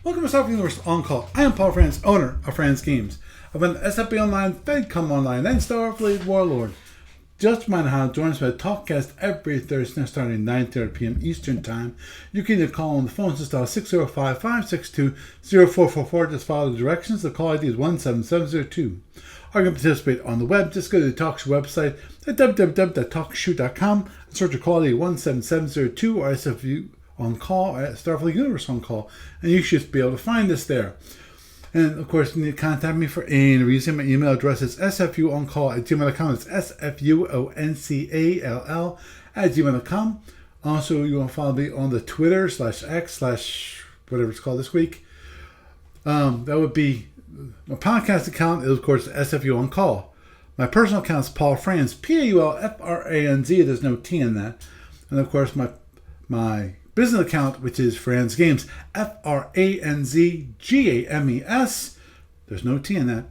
Welcome to SFB Universe On Call. I am Paul Franz, owner of Franz Games. I've been SFB Online, FedCom Online, and Starfleet Warlord. Just remind how to join us for a talkcast every Thursday starting at 9:30 p.m. Eastern Time. You can either call on the phone system 605-562-0444. Just follow the directions. The call ID is 17702. Or you can participate on the web. Just go to the TalkShoe website at www.talkshoe.com and search for call ID 17702 or SFU on call at Starfleet Universe On Call, and you should be able to find us there. And of course, you need to contact me for any reason. My email address is sfuoncall@gmail.com. It's sfuoncall@gmail.com. Also, you want to follow me on the Twitter /X/ whatever it's called this week. That would be my podcast account is, of course, SFU On Call. My personal account is Paul Franz, PaulFranz. There's no T in that. And of course, my business account, which is Franz Games, FRANZGAMES. There's no T in that.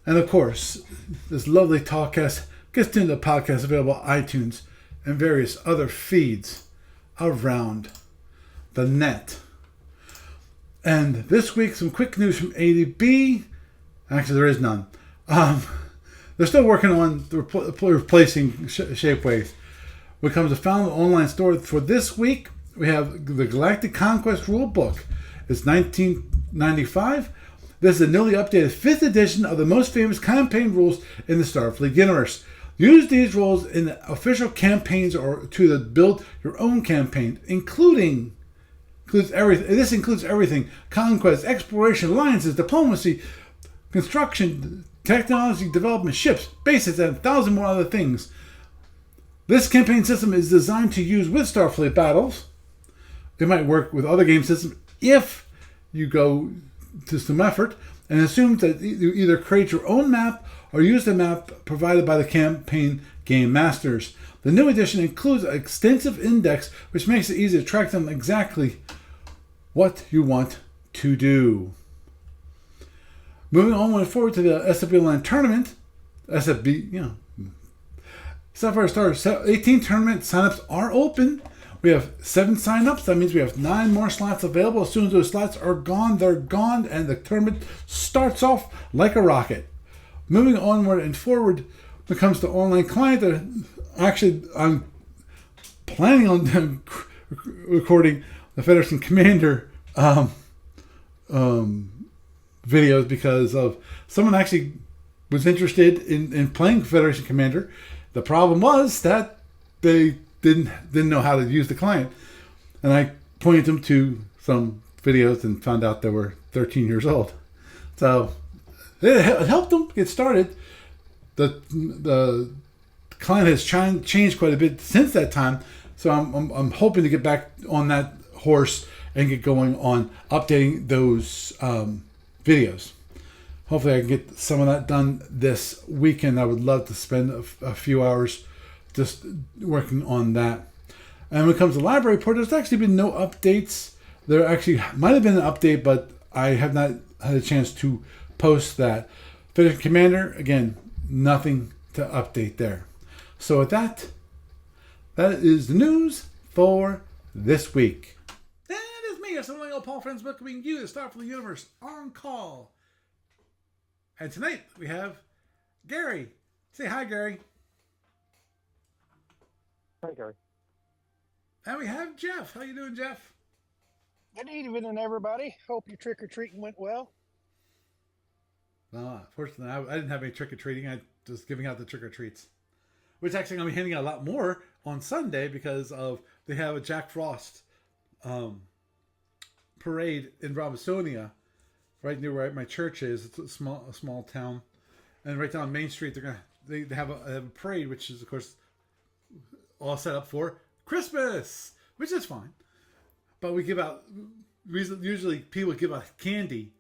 And of course, this lovely talkcast gets into the podcast available on iTunes and various other feeds around the net. And this week, some quick news from ADB. Actually, there is none. They're still working on replacing Shapeways. When it comes to found online store for this week, we have the Galactic Conquest Rulebook. It's 1995. This is a newly updated 5th edition of the most famous campaign rules in the Starfleet universe. Use these rules in the official campaigns or to build your own campaign, includes everything. This includes everything: conquest, exploration, alliances, diplomacy, construction, technology development, ships, bases, and 1,000 more other things. This campaign system is designed to use with Starfleet battles. It might work with other game systems if you go to some effort, and assumes that you either create your own map or use the map provided by the campaign game masters. The new edition includes an extensive index, which makes it easy to track down exactly what you want to do. Moving on forward to the SFB Online Tournament, Sapphire Stars 18 tournament signups are open. We have 7 signups. That means we have 9 more slots available. As soon as those slots are gone, they're gone, and the tournament starts off like a rocket. Moving onward and forward, when it comes to online client, I'm planning on recording the Federation Commander videos because of someone actually was interested in playing Federation Commander. The problem was that they didn't know how to use the client, and I pointed them to some videos and found out they were 13 years old. So it helped them get started. The client has changed quite a bit since that time, so I'm hoping to get back on that horse and get going on updating those videos. Hopefully I can get some of that done this weekend. I would love to spend a few hours just working on that. And when it comes to library report, there's actually been no updates. There actually might have been an update, but I have not had a chance to post that. Federation Commander, again, nothing to update there. So with that is the news for this week. And it's me, SFB Paul Franz, welcoming you to Starfleet Universe On Call. And tonight we have Gary. Say hi, Gary. Hi, Gary. And we have Jeff. How you doing, Jeff? Good evening, everybody. Hope your trick-or-treating went well. Fortunately, I didn't have any trick-or-treating. I was giving out the trick-or-treats. Which actually I'm going to be handing out a lot more on Sunday because they have a Jack Frost parade in Robisonia, right near where my church is. It's a small town, and right down Main Street they have a parade, which is of course all set up for Christmas, which is fine. But we give out usually people give out candy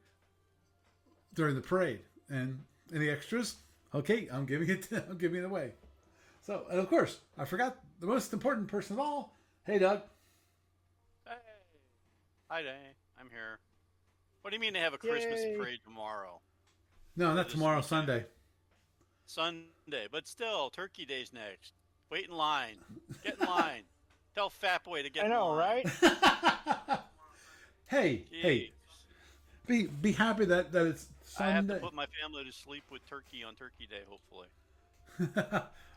during the parade, and any extras, okay, I'm giving it away. So, and of course, I forgot the most important person of all. Hey, Doug. Hey. Hi, Danny. I'm here. What do you mean they have a Christmas parade tomorrow? No, not tomorrow, Sunday. Sunday, but still, Turkey Day's next. Wait in line. Get in line. Tell Fat Boy to get in line. I know, right? Hey, be happy that it's I have to Sunday. put my family to sleep with turkey on Turkey Day, hopefully.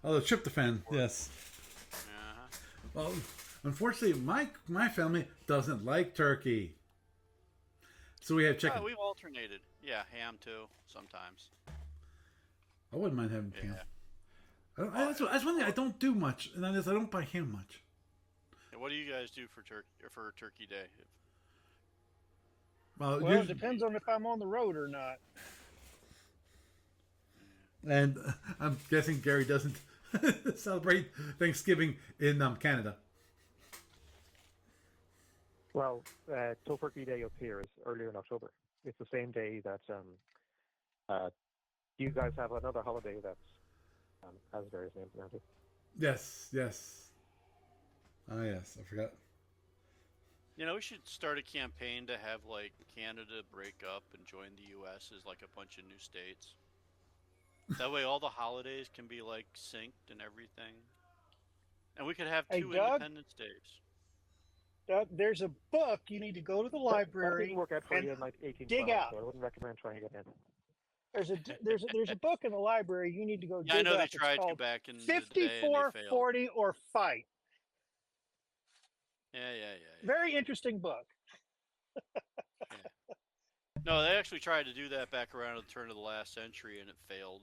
Oh, the tryptophan. Yes. Uh-huh. Well, unfortunately, my family doesn't like turkey, so we have chicken. We've alternated. Yeah, ham too, sometimes. I wouldn't mind having ham. Yeah. That's one thing I don't do much, and that is I don't buy ham much. And what do you guys do for Turkey Day? Well, Well, it depends on if I'm on the road or not. and I'm guessing Gary doesn't celebrate Thanksgiving in Canada. Well, Turkey Day up here is earlier in October. It's the same day that you guys have another holiday that's has various names around it. Yes, yes. Ah, yes. I forgot. You know, we should start a campaign to have like Canada break up and join the U.S. as like a bunch of new states. That way, all the holidays can be like synced and everything, and we could have Hey, two Doug? Independence Days. Doug, there's a book you need to go to the That library didn't work out for and you in like 1812, dig out. so I wouldn't recommend trying it again. There's a book in the library you need to go Yeah, I dig know up. they It's tried to called back in the day and they 54, failed. 40, or Fight. Yeah. Very interesting book. No, they actually tried to do that back around at the turn of the last century, and it failed.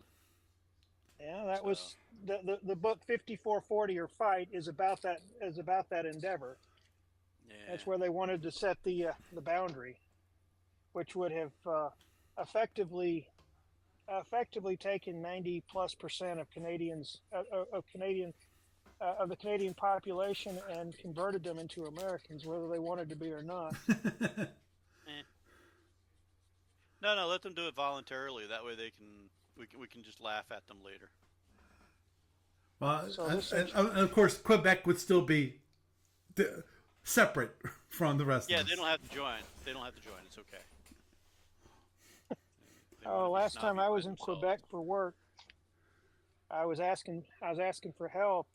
Yeah, that was the book 54, 40, or Fight is about that endeavor. Yeah. That's where they wanted to set the boundary, which would have effectively taken 90+% of Canadians of the Canadian population and converted them into Americans, whether they wanted to be or not. No, let them do it voluntarily. That way we can just laugh at them later. Well, So and of course, Quebec would still be separate from the rest. Yeah, of us. they don't have to join. They don't have to join. It's okay. Last time I was in Quebec for work, I was asking for help,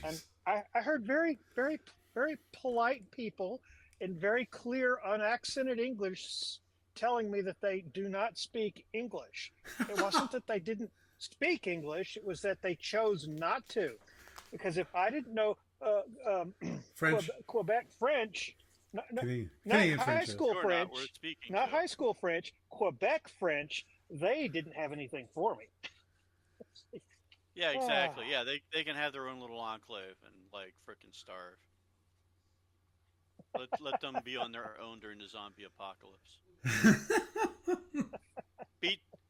and I heard very, very, very polite people in very clear, unaccented English telling me that they do not speak English. It wasn't that they didn't speak English; it was that they chose not to. Because if I didn't know French, Quebec French, not Canadian high French. school You're French, not worth speaking not to. high school French, Quebec French, they didn't have anything for me. Yeah, exactly. Yeah, they can have their own little enclave and like frickin' starve. Let them be on their own during the zombie apocalypse.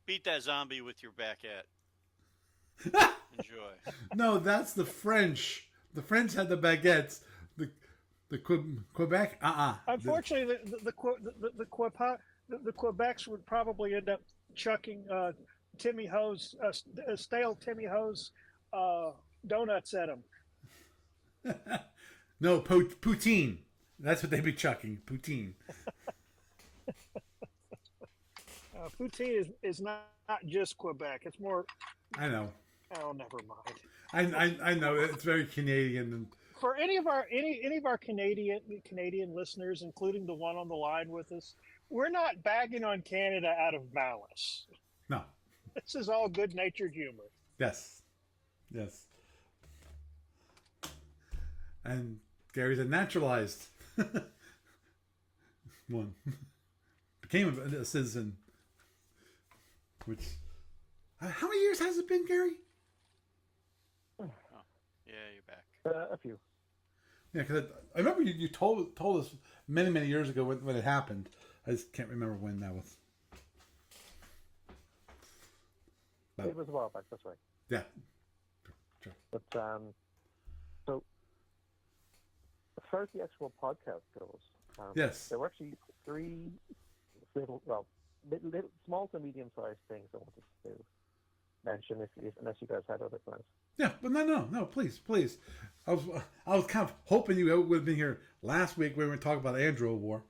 Beat that zombie with your baguette. Enjoy. No, that's the French. The French had the baguettes. The Quebec, Unfortunately, the Quebecs would probably end up chucking Timmy Ho's stale Timmy Ho's donuts at them. No, poutine. That's what they'd be chucking. Poutine. Poutine is not just Quebec. It's more. I know. Oh, never mind. I know it's very Canadian. And For any of our Canadian listeners, including the one on the line with us, we're not bagging on Canada out of malice. no. This is all good-natured humor. Yes. And Gary's a naturalized one. Became a citizen. Which, how many years has it been, Gary? Oh, yeah, you're back. A few. Yeah, because I remember you told us many years ago when it happened. I just can't remember when that was. But, It was a while back, that's right. yeah. Sure. But so as far as the actual podcast goes, Yes. there were actually three little small to medium-sized things I wanted to mention, unless you guys had other plans. Yeah, but no, please. I was kind of hoping you would have been here last week when we were talking about Andrew War.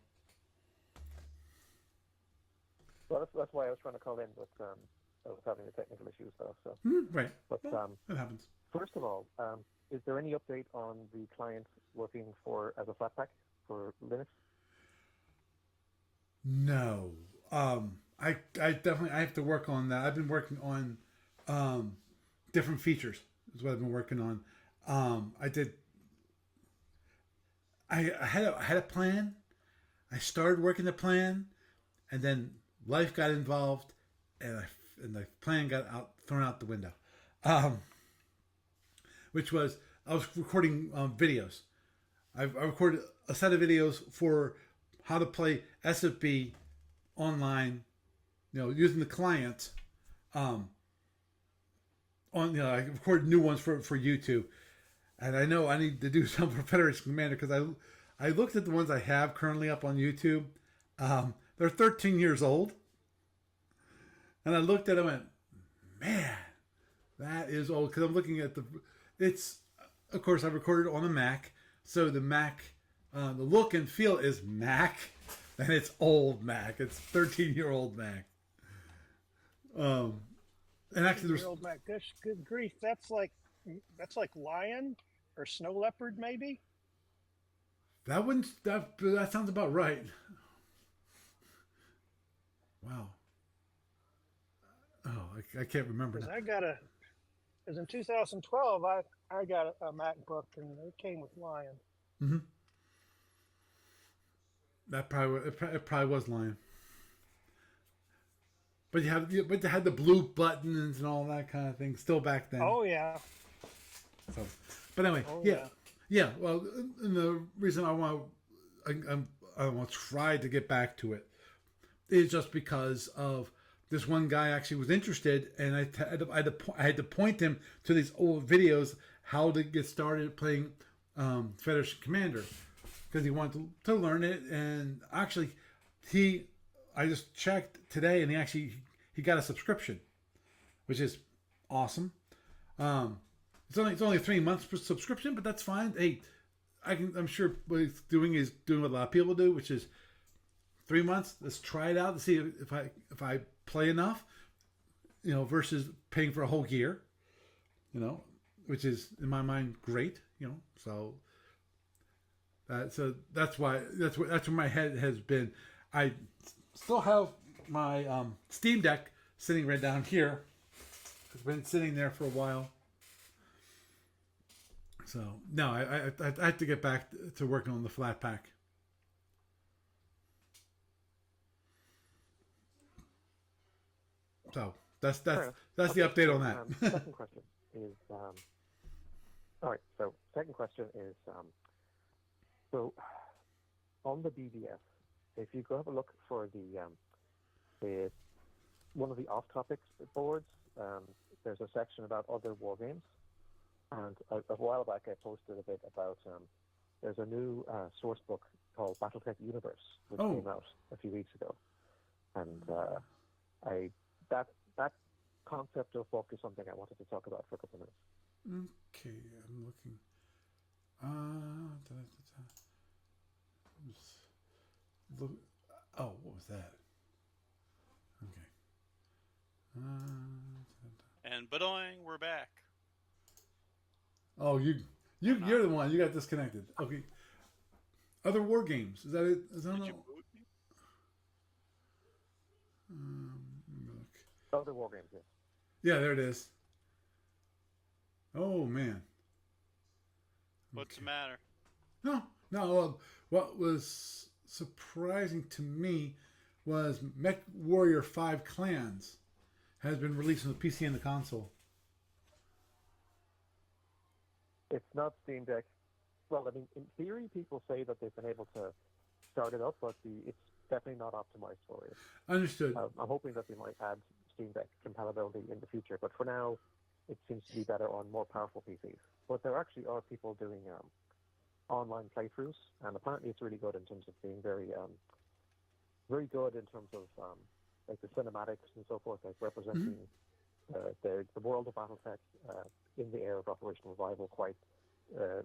Well, that's why I was trying to call in, but I was having a technical issue stuff. So, Right. but Well, it happens. first of all, is there any update on the client working as a Flatpak for Linux? No. I have to work on that. I've been working on different features. Is what I've been working on. I had a plan. I started working the plan, and then life got involved, and the plan got thrown out the window. Which was I was recording videos. I recorded a set of videos for how to play SFB online, using the client. I recorded new ones for YouTube, and I know I need to do some for Federation Commander because I looked at the ones I have currently up on YouTube. They're 13 years old, and I looked at them and man, that is old. Because I'm looking at of course I recorded on a Mac, so the Mac, the look and feel is Mac, and it's old Mac. It's 13-year-old Mac. And actually, there's old Mac. Good grief, that's like lion or snow leopard, maybe. That sounds about right. Wow. Oh, I can't remember now. Because in 2012, I got a MacBook and it came with lion. Mm-hmm. It probably was lion. But you had the blue buttons and all that kind of thing still back then. Oh yeah. So, but anyway, yeah. Well, and the reason I want to try to get back to it is just because of this one guy actually was interested, and I had to point him to these old videos how to get started playing Federation Commander because he wanted to learn it, and actually I just checked today, and he got a subscription, which is awesome. It's only 3 months for subscription, but that's fine. Hey, I'm sure what he's doing is doing what a lot of people do, which is 3 months. Let's try it out to see if I play enough, versus paying for a whole year, which is in my mind great, So that's where my head has been. I still have my Steam Deck sitting right down here. It's been sitting there for a while. So no, I have to get back to working on the flat pack. So that's the update on that. Second question is all right. So second question is so on the BBS, if you go have a look for the one of the off topics boards, there's a section about other war games, and a while back I posted a bit about there's a new source book called BattleTech Universe, which came out a few weeks ago, and that concept of book is something I wanted to talk about for a couple of minutes. Okay, I'm looking. What was that? Okay. And badoing, we're back. Oh, you're the one. You got disconnected. Okay. Other war games. Is that it? Is that Did you boot me? Look. Other war games, yes. Yeah, there it is. Oh man. What's the matter? No. Well, what was surprising to me was Mech Warrior 5 Clans has been released on the PC and the console. It's not Steam Deck. Well, I mean, in theory, people say that they've been able to start it up, but it's definitely not optimized for it. Understood. I'm hoping that they might add Steam Deck compatibility in the future, but for now, it seems to be better on more powerful PCs. But there actually are people doing online playthroughs, and apparently it's really good in terms of being very good in terms of like the cinematics and so forth, like representing the world of BattleTech in the era of Operation Revival quite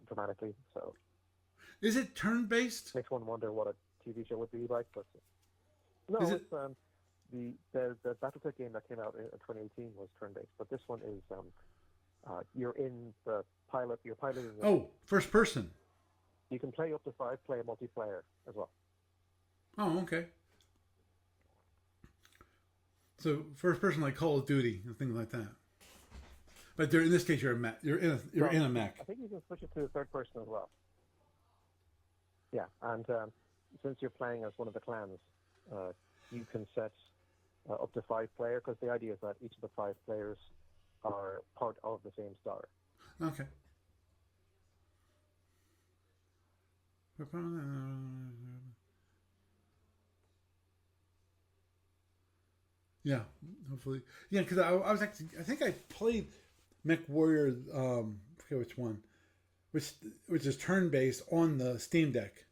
dramatically. So, is it turn-based? Makes one wonder what a TV show would be like. But no, Is it's the BattleTech game that came out in 2018 was turn-based, but this one is you're in the pilot. You're piloting. First person. You can play up to 5 player multiplayer as well. Oh, okay. So first person like Call of Duty and things like that. But in this case, you're a mech. You're in a mech. I think you can switch it to third person as well. Yeah, and since you're playing as one of the clans, you can set up to 5 players, because the idea is that each of the 5 players are part of the same star. Okay. Yeah, hopefully. Yeah, because I was actually, I think I played Mech Warrior, I forget which one, which is turn based on the Steam Deck,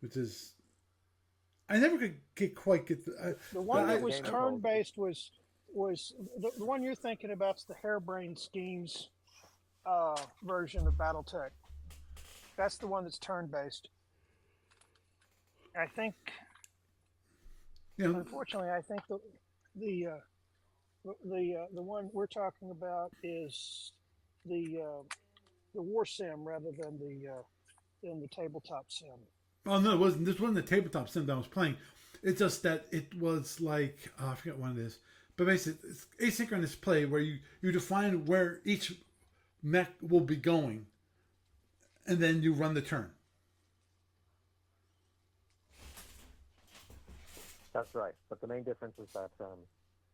which is I never could quite get the one that was turn based was the one you're thinking about is the Harebrained Schemes version of BattleTech. That's the one that's turn based. I think. Yeah. Unfortunately, I think the one we're talking about is the war sim rather than the tabletop sim. Oh no, it wasn't. This wasn't the tabletop sim that I was playing. It's just that it was like I forget what it is, but basically it's asynchronous play where you define where each mech will be going, and then you run the turn. That's right, but the main difference is that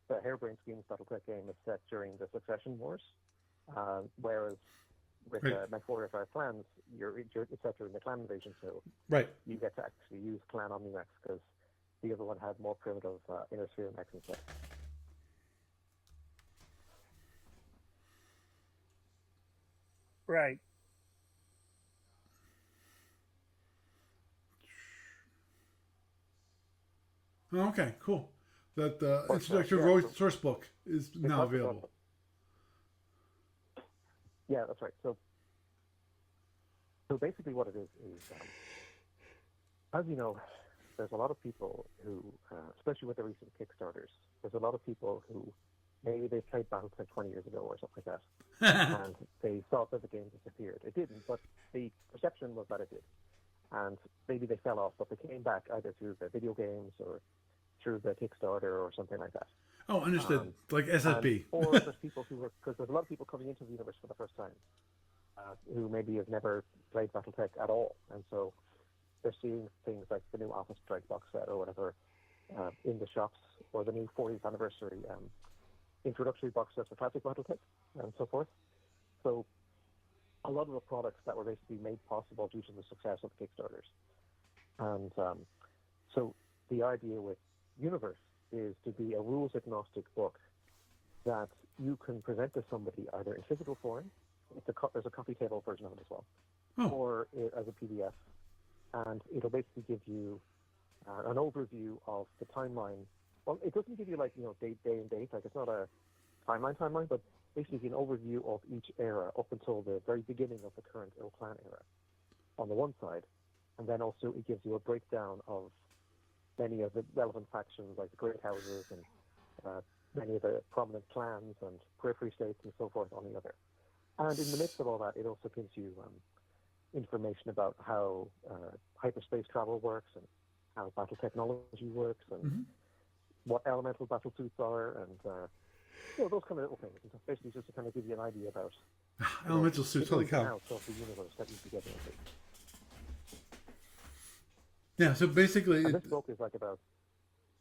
the Harebrained Schemes BattleTech game is set during the Succession Wars, whereas with Mech Warrior 5 Clans, it's set during the Clan Invasion, so you get to actually use Clan Omnimex, because the other one had more primitive Inner Sphere mechs instead. Right. Oh, okay, cool. That the introductory source book is now available. Yeah, that's right. So basically what it is as you know, there's a lot of people who, especially with the recent Kickstarters, there's a lot of people who maybe they played BattleTech 20 years ago or something like that, and they thought that the game disappeared. It didn't, but the perception was that it did. And maybe they fell off, but they came back either through the video games or through the Kickstarter or something like that. Oh, understood. Like SFB. Or there's people who were, because there's a lot of people coming into the universe for the first time who maybe have never played BattleTech at all. And so they're seeing things like the new Office Strike box set or whatever in the shops, or the new 40th anniversary introductory box sets for classic BattleTech and so forth. So a lot of the products that were basically made possible due to the success of the Kickstarters. And so the idea with Universe is to be a rules-agnostic book that you can present to somebody either in physical form, there's a coffee table version of it as well, or as a PDF. And it'll basically give you an overview of the timeline. Well, it doesn't give you day and date, like it's not a timeline, but basically an overview of each era up until the very beginning of the current Ill Clan era on the one side. And then also it gives you a breakdown of many of the relevant factions, like the Great Houses and many of the prominent clans and periphery states and so forth on the other. And in the midst of all that, it also gives you information about how hyperspace travel works and how battle technology works and what elemental battle suits are and those kind of little things. And basically just to kind of give you an idea about elemental suits, holy cow. Of the universe that you'd be getting into. Yeah, so basically... this book is like about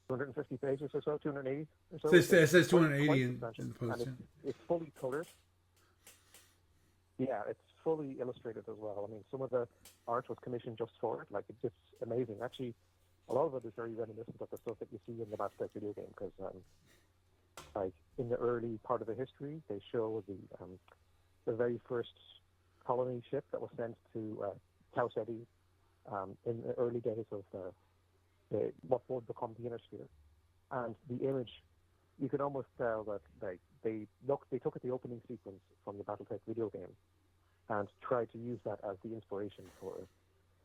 250 pages or so, 280 or so. It says 280 in the post. And it's fully colored. Yeah, it's fully illustrated as well. I mean, some of the art was commissioned just for it. Like, it's just amazing. Actually, a lot of it is very reminiscent of the stuff that you see in the BattleTech video game, because, like, in the early part of the history, they show the very first colony ship that was sent to Tau Ceti in the early days of what would become the Inner Sphere. And the image, you could almost tell that they took at the opening sequence from the BattleTech video game and tried to use that as the inspiration for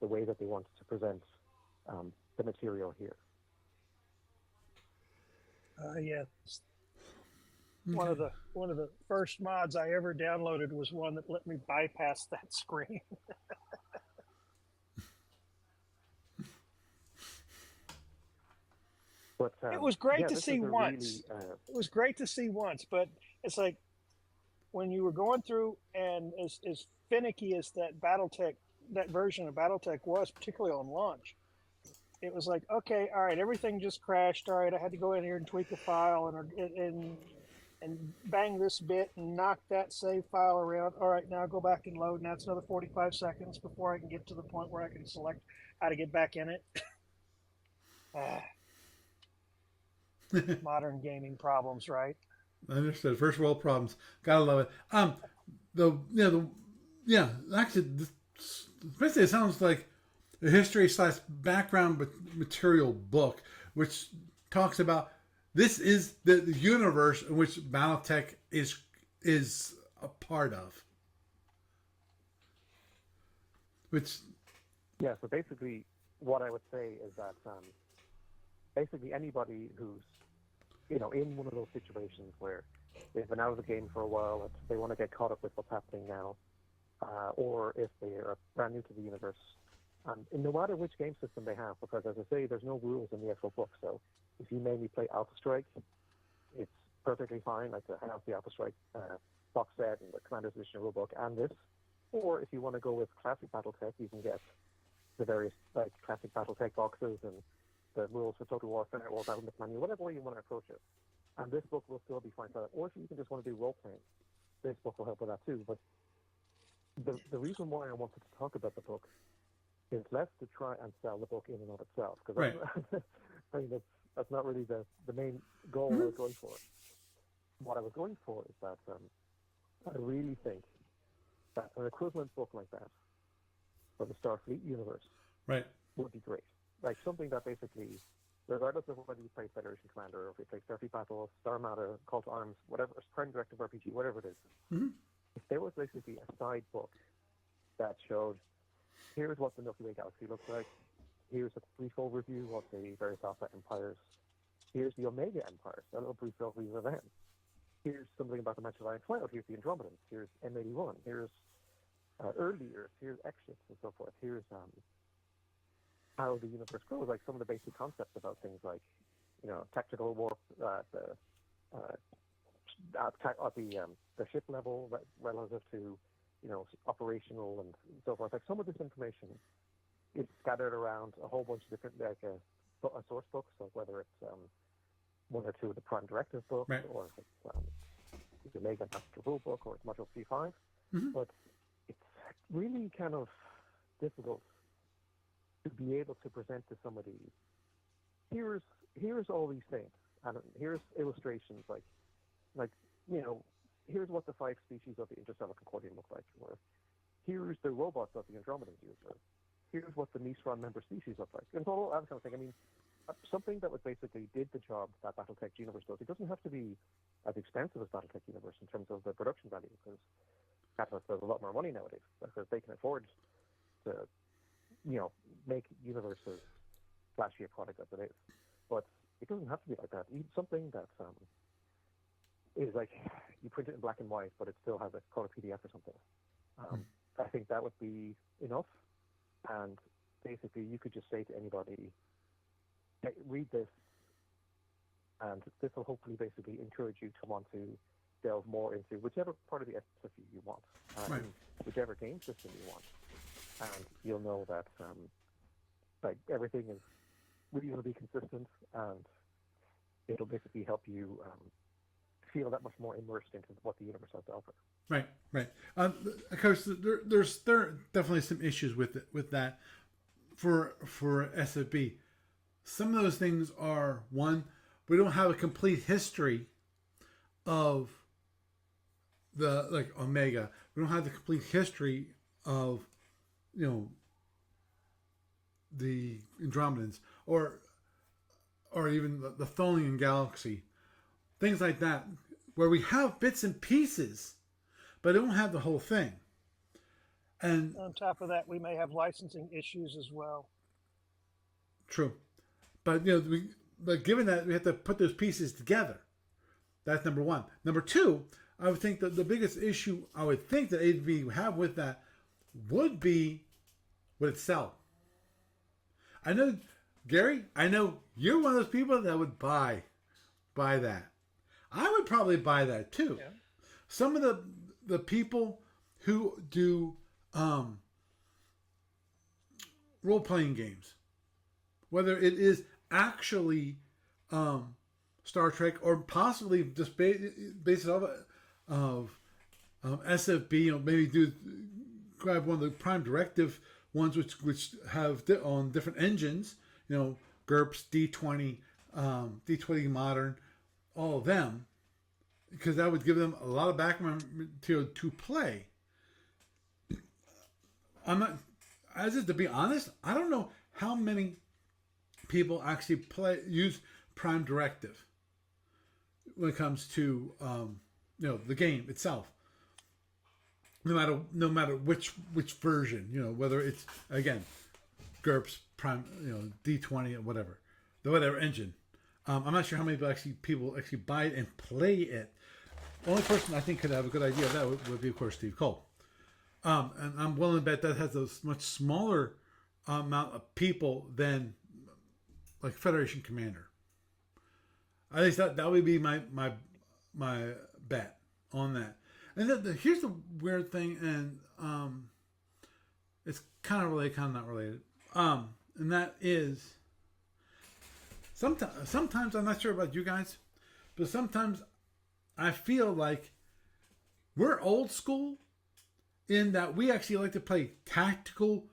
the way that they wanted to present the material here. Yes. One of the first mods I ever downloaded was one that let me bypass that screen. But It was great yeah, to this see is a once. really It was great to see once, but it's like when you were going through, and as finicky as that version of BattleTech was, particularly on launch, it was like, okay, all right, everything just crashed. All right, I had to go in here and tweak a file and bang this bit and knock that save file around. All right, now go back and load, and that's another 45 seconds before I can get to the point where I can select how to get back in it. Modern gaming problems, right? Understood. First world problems. Gotta love it. Actually, basically, it sounds like a history slash background material book, which talks about this is the universe in which BattleTech is a part of. Which, yeah. So basically, what I would say is that basically anybody who's in one of those situations where they've been out of the game for a while and they want to get caught up with what's happening now, or if they are brand new to the universe, and no matter which game system they have, because as I say, there's no rules in the actual book. So if you mainly play Alpha Strike, it's perfectly fine, like to have the Alpha Strike box set and the Commander's Edition rulebook and this. Or if you want to go with classic BattleTech, you can get the various like classic BattleTech boxes and the rules for Total Warfare or Battle.net Manual, whatever way you want to approach it. And this book will still be fine for that. Or if you can just want to do role playing, this book will help with that too. But the reason why I wanted to talk about the book is less to try and sell the book in and of itself, because right. I mean that's not really the main goal I was going for. What I was going for is that I really think that an equivalent book like that for the Starfleet universe would be great. Like something that basically, regardless of whether you play Federation Commander or if you play Starfleet Battle, Star Matter, Call to Arms, whatever, Prime Directive RPG, whatever it is, if there was basically a side book that showed, here's what the Milky Way galaxy looks like, here's a brief overview of the various Alpha empires, here's the Omega empires, a little brief overview of them, here's something about the Magellanic Cloud, here's the Andromedans, here's M81, here's early Earth, here's X-ships and so forth, here's how the universe grows, like some of the basic concepts about things like, tactical warp, the ship level relative to, operational and so forth. Like some of this information is scattered around a whole bunch of different, like source books, so whether it's one or two of the Prime Directive books, or if it's the Omega Master Rule book, or it's Module C5. But it's really kind of difficult to be able to present to somebody, here's all these things, and here's illustrations, like here's what the 5 species of the Interstellar Concordian look like, or here's the robots that the Andromedans use, or here's what the Nisran member species look like, and all that kind of thing. I mean, something that would basically did the job that BattleTech Universe does. It doesn't have to be as expensive as BattleTech Universe in terms of the production value, because Catalyst does a lot more money nowadays, because they can afford to make Universe as flashy a product as it is. But it doesn't have to be like that. Something that is like, you print it in black and white, but it still has a color PDF or something. I think that would be enough. And basically, you could just say to anybody, hey, read this, and this will hopefully basically encourage you to want to delve more into whichever part of the SFU you want, whichever game system you want. And you'll know that like everything is reasonably consistent, and it'll basically help you feel that much more immersed into what the universe has to offer. Right. Of course, there are definitely some issues with that for SFB. Some of those things are, one, we don't have a complete history of the, like, Omega. We don't have the complete history of, the Andromedans, or even the Tholian galaxy, things like that, where we have bits and pieces, but don't have the whole thing. And on top of that, we may have licensing issues as well. True, but but given that we have to put those pieces together, that's number one. Number two, I would think that the biggest issue I would think that AV would have with that would be would it sell? I know Gary, I know you're one of those people that would buy that. I would probably buy that too. Yeah. Some of the people who do role playing games, whether it is actually Star Trek or possibly just based off of SFB, maybe grab one of the Prime Directive ones, which have on different engines, GURPS, D20, D20 Modern, all of them, because that would give them a lot of background material to play. I'm not, to be honest, I don't know how many people actually use Prime Directive when it comes to the game itself. No matter which version, whether it's again GURPS, Prime, D20 or whatever engine. I'm not sure how many people actually buy it and play it. The only person I think could have a good idea of that would be, of course, Steve Cole. And I'm willing to bet that has a much smaller amount of people than like Federation Commander. At least that would be my bet on that. And here's the weird thing, and it's kind of related, kind of not related. And that is sometimes I'm not sure about you guys, but sometimes I feel like we're old school in that we actually like to play tactical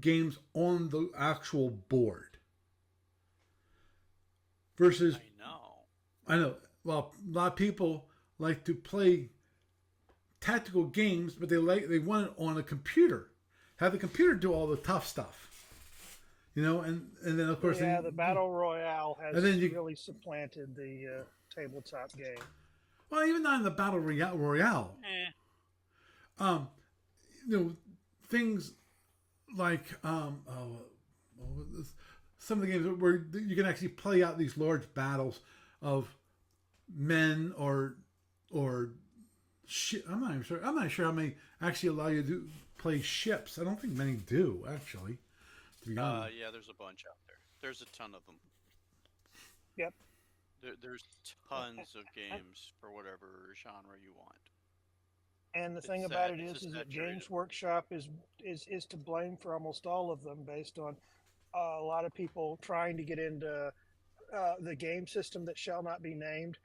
games on the actual board. Versus, I know. Well, a lot of people like to play tactical games, but they want it on a computer. Have the computer do all the tough stuff. And then of course, the battle royale has really supplanted the tabletop game. Well, even not in the battle royale. Things like some of the games where you can actually play out these large battles of men or shit. I'm not even sure. I'm not sure how many actually allow you to play ships. I don't think many do actually. To be honest. Yeah, there's a bunch out there. There's a ton of them. Yep. There's tons of games for whatever genre you want. And the thing about it is that Games Workshop is to blame for almost all of them, based on a lot of people trying to get into the game system that shall not be named,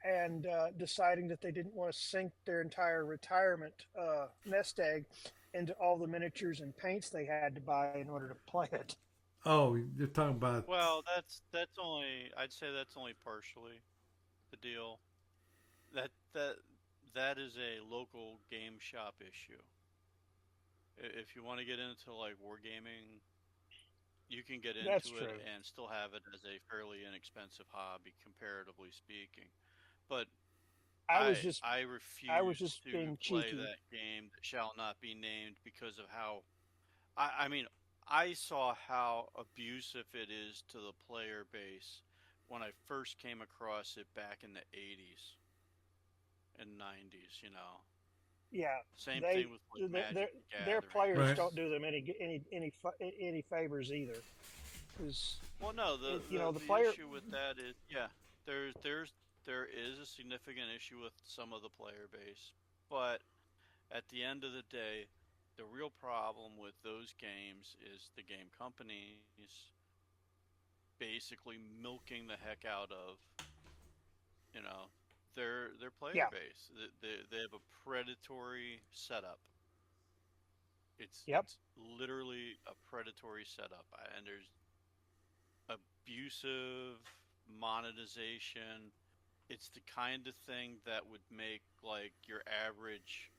and deciding that they didn't want to sink their entire retirement nest egg into all the miniatures and paints they had to buy in order to play it. Oh, you're talking about... Well, that's only... I'd say that's only partially the deal. That is a local game shop issue. If you want to get into like wargaming, you can get into it and still have it as a fairly inexpensive hobby, comparatively speaking. But I refuse to play that game that shall not be named because of how... I mean, I saw how abusive it is to the player base when I first came across it back in the 80s and 90s, Yeah. Same thing with like Magic their players don't do them any favors either. Well, no, the player... issue with that is, there is a significant issue with some of the player base, but at the end of the day, the real problem with those games is the game companies basically milking the heck out of, their player base. They have a predatory setup. It's literally a predatory setup, and there's abusive monetization. It's the kind of thing that would make like your average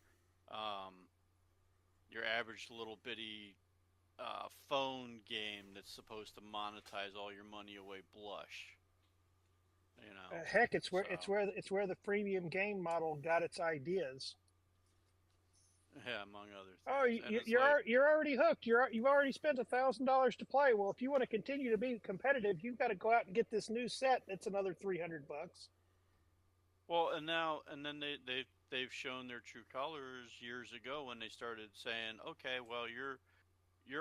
little bitty phone game that's supposed to monetize all your money away blush. Heck, it's where the freemium game model got its ideas. Yeah, among other things. Oh, you're already hooked. You've already spent $1,000 to play. Well, if you want to continue to be competitive, you've got to go out and get this new set. That's another $300. Well, and then they've shown their true colors years ago when they started saying, okay, well your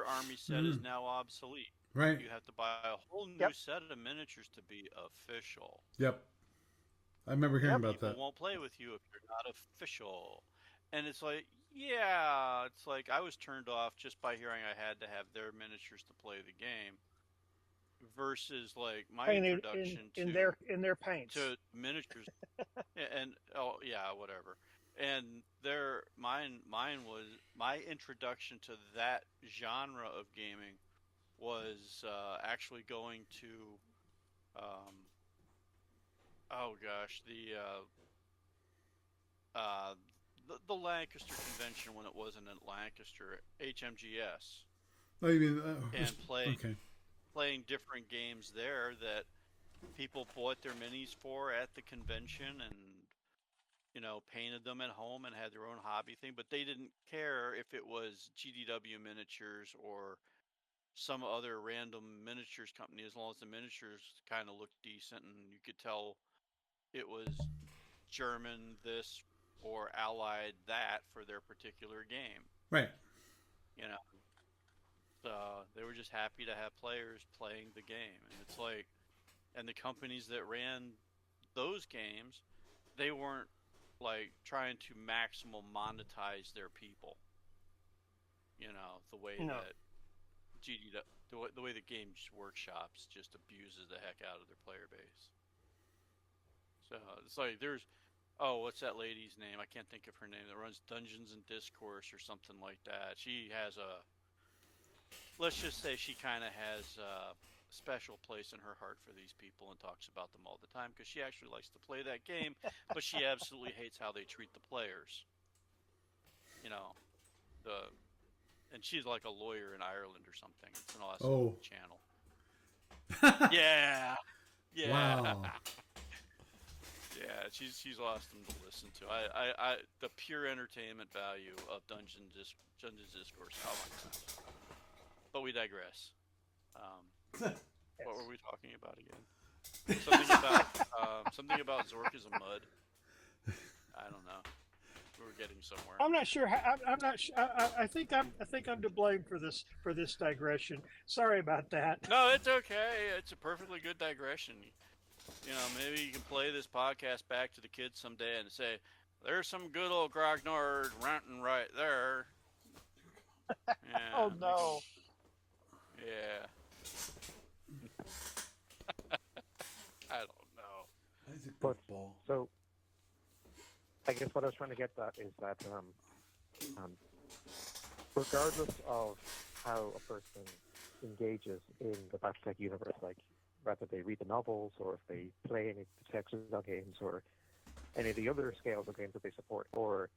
army set is now obsolete. Right. You have to buy a whole new Yep. set of miniatures to be official. Yep. I remember hearing Yep. about People that. won't play with you if you're not official. And it's like, yeah, it's like I was turned off just by hearing I had to have their miniatures to play the game versus like my Painted introduction in their paints. to miniatures and oh yeah, whatever. And mine was my introduction to that genre of gaming was actually going to um, oh gosh, uh, the Lancaster convention when it wasn't in Lancaster, HMGS, Oh, you mean and okay? playing different games there that people bought their minis for at the convention and painted them at home and had their own hobby thing, but they didn't care if it was GDW miniatures or some other random miniatures company as long as the miniatures kind of looked decent and you could tell it was German this or Allied that for their particular game. Right. You know, so they were just happy to have players playing the game, and it's like, and the companies that ran those games, they weren't like trying to maximal monetize their people. The way No. that the way the Games Workshops just abuses the heck out of their player base. So it's like what's that lady's name? I can't think of her name. That runs Dungeons and Discourse or something like that. She has let's just say she kind of has a special place in her heart for these people and talks about them all the time because she actually likes to play that game, but she absolutely hates how they treat the players. And she's like a lawyer in Ireland or something. It's an awesome channel. Yeah. Wow. Yeah, she's awesome to listen to. I the pure entertainment value of Dungeons Discourse. Oh my gosh. But we digress. Yes. What were we talking about again? Something about Zork is a mud. I don't know. We were getting somewhere. I'm not sure. I'm not. I think I'm to blame for this digression. Sorry about that. No, it's okay. It's a perfectly good digression. Maybe you can play this podcast back to the kids someday and say, "There's some good old grognard ranting right there." Yeah, Oh no. Yeah. I don't know. That's a good But ball. so, I guess what I was trying to get at is that regardless of how a person engages in the Battletech universe, like whether they read the novels or if they play any of the Texas games or any of the other scales of games that they support, or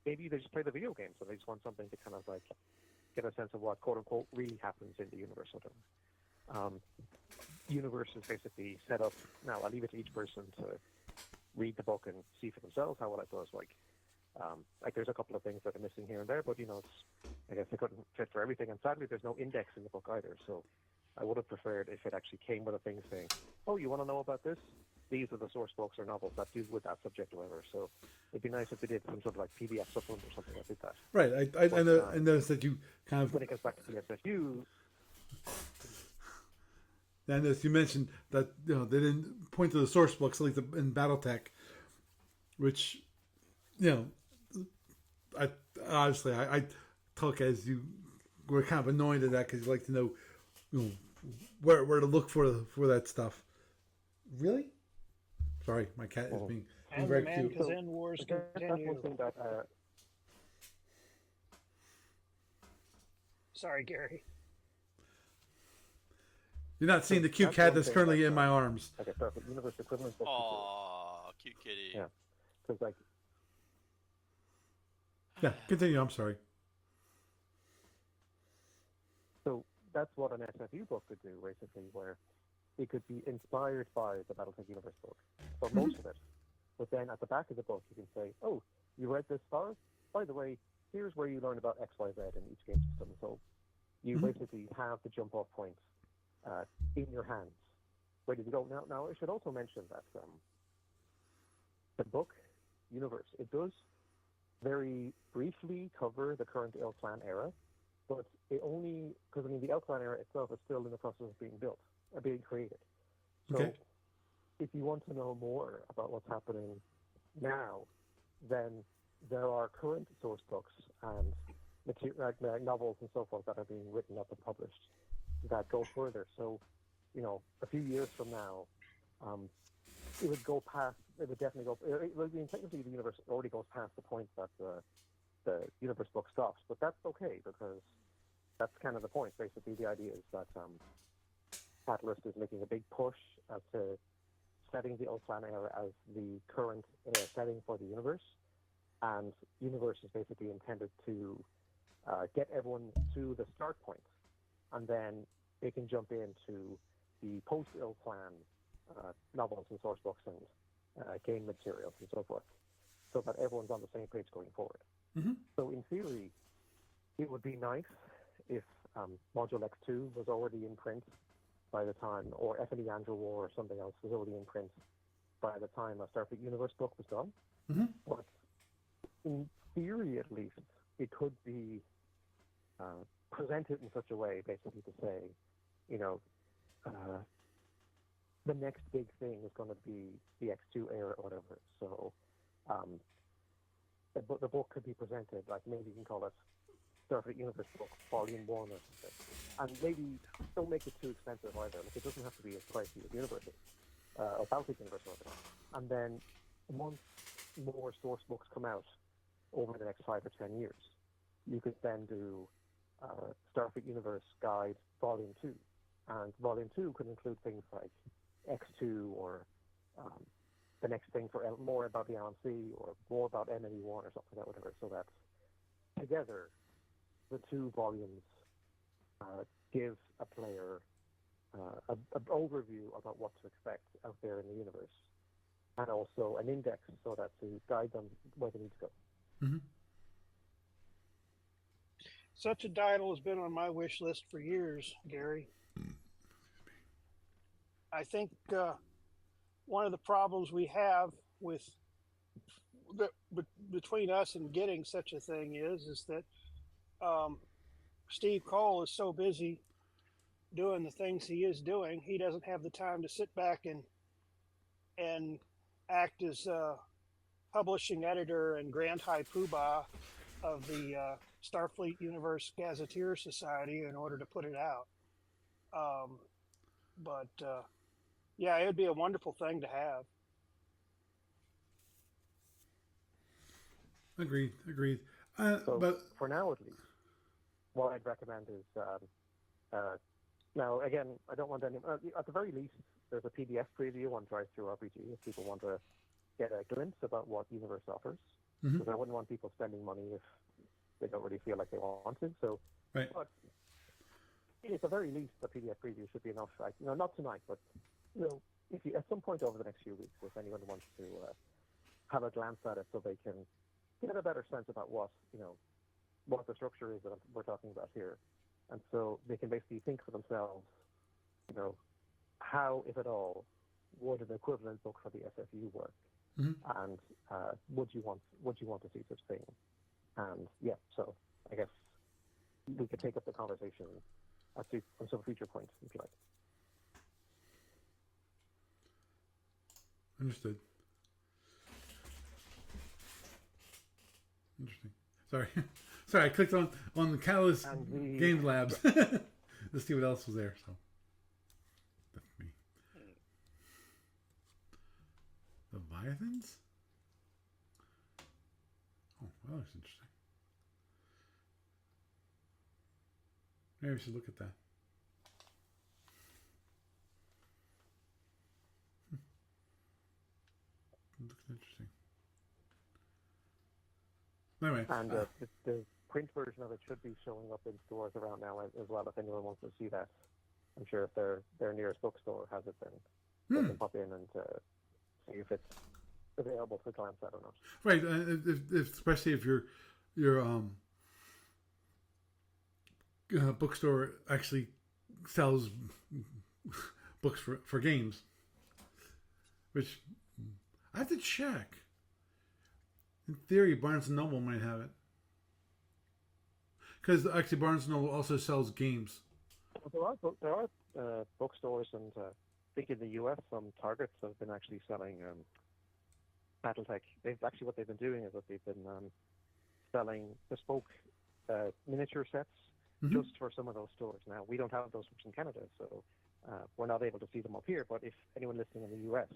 maybe they just play the video games and they just want something to kind of like get a sense of what quote unquote really happens in the universe of them. Universe is basically set up. Now I'll leave it to each person to read the book and see for themselves how well it does. Like there's a couple of things that are missing here and there, but I guess they couldn't fit for everything. And sadly, there's no index in the book either. So I would have preferred if it actually came with a thing saying, "Oh, you want to know about this? These are the source books or novels that deal with that subject or whatever." So it'd be nice if they did some sort of like PDF supplement or something that did that. Right. I noticed that you kind of when it comes back to the SFU. I noticed you mentioned that they didn't point to the source books like in BattleTech, which I obviously I took as you were kind of annoyed at that because you like to know where to look for that stuff. Really? Sorry, my cat is being And the very man cute. Kazan wars That's continue. one thing that. Sorry, Gary. You're not seeing the cute That's cat one that's thing currently that, in my arms. Like a perfect universe equivalent book. Aw, cute kitty. Yeah, because like. Yeah, continue. I'm sorry. So that's what an SFU book could do, basically, where it could be inspired by the Battletech Universe book for most of it. But then at the back of the book, you can say, "Oh, you read this far? By the way, here's where you learn about X, Y, Z in each game system." So you basically have the jump-off points in your hands, ready to go. Now, I should also mention that the book Universe, it does very briefly cover the current Ill Clan era, but it only because the Outline era itself is still in the process of being built, being created. So, Okay. if you want to know more about what's happening now, then there are current source books and like novels and so forth that are being written up and published that go further. So, a few years from now, it would go past. It would definitely go. Technically, the universe already goes past the point that the universe book stops, but that's okay because that's kind of the point. Basically, the idea is that Catalyst is making a big push as to setting the Ultron era as the current setting for the universe, and universe is basically intended to get everyone to the start point, and then they can jump into the post-Ultron novels and source books and game materials and so forth, so that everyone's on the same page going forward. Mm-hmm. So in theory, it would be nice if Module X2 was already in print by the time, or F&E Andrew War or something else was already in print by the time a Starfleet Universe book was done. Mm-hmm. But in theory, at least, it could be presented in such a way, basically to say, the next big thing is going to be the X2 era or whatever. So the book could be presented, like maybe you can call it Starfleet Universe Book Volume 1 or something. And maybe don't make it too expensive either. Like, it doesn't have to be as pricey as Universe is, or Baltic Universe or whatever. And then once more source books come out over the next 5 or 10 years, you could then do Starfleet Universe Guide Volume 2. And Volume 2 could include things like X2 or the next thing for more about the LMC or more about MNE1 or something like that, whatever. So that together, the two volumes give a player an overview about what to expect out there in the universe, and also an index so that to guide them where they need to go. Mm-hmm. Such a title has been on my wish list for years, Gary. I think one of the problems we have with between us and getting such a thing is that Steve Cole is so busy doing the things he is doing, he doesn't have the time to sit back and act as publishing editor and grand high poobah of the Starfleet Universe Gazetteer Society in order to put it out. But yeah, it would be a wonderful thing to have. Agreed. So But for now, at least, what I'd recommend is now again, I don't want any. At the very least, there's a PDF preview on Drive-Thru RPG if people want to get a glimpse about what Universe offers. Mm-hmm. Because I wouldn't want people spending money if they don't really feel like they want to. So, right. But at the very least, the PDF preview should be enough. Not tonight, but if you at some point over the next few weeks, if anyone wants to have a glance at it, so they can get a better sense about what the structure is that we're talking about here, and so they can basically think for themselves, how, if at all, would an equivalent book for the SFU work, Mm-hmm. and would you want to see such thing? And yeah, so I guess we could take up the conversation at some future point, if you like. Understood. Interesting. Sorry, I clicked on the Catalyst Games Labs to see what else was there. So that's me. Leviathans? Oh, that looks interesting. Maybe we should look at that. It looks interesting. Anyway. And the print version of it should be showing up in stores around now as well, if anyone wants to see that. I'm sure if their nearest bookstore has it, then they can pop in and see if it's available for glance at or not. Right, especially if your bookstore actually sells books for games, which I have to check. In theory, Barnes & Noble might have it. Because actually Barnes & Noble also sells games. There are bookstores, and I think in the US, some Targets have been actually selling BattleTech. What they've been doing is that they've been selling bespoke miniature sets just for some of those stores. Now, we don't have those in Canada, so we're not able to see them up here. But if anyone listening in the US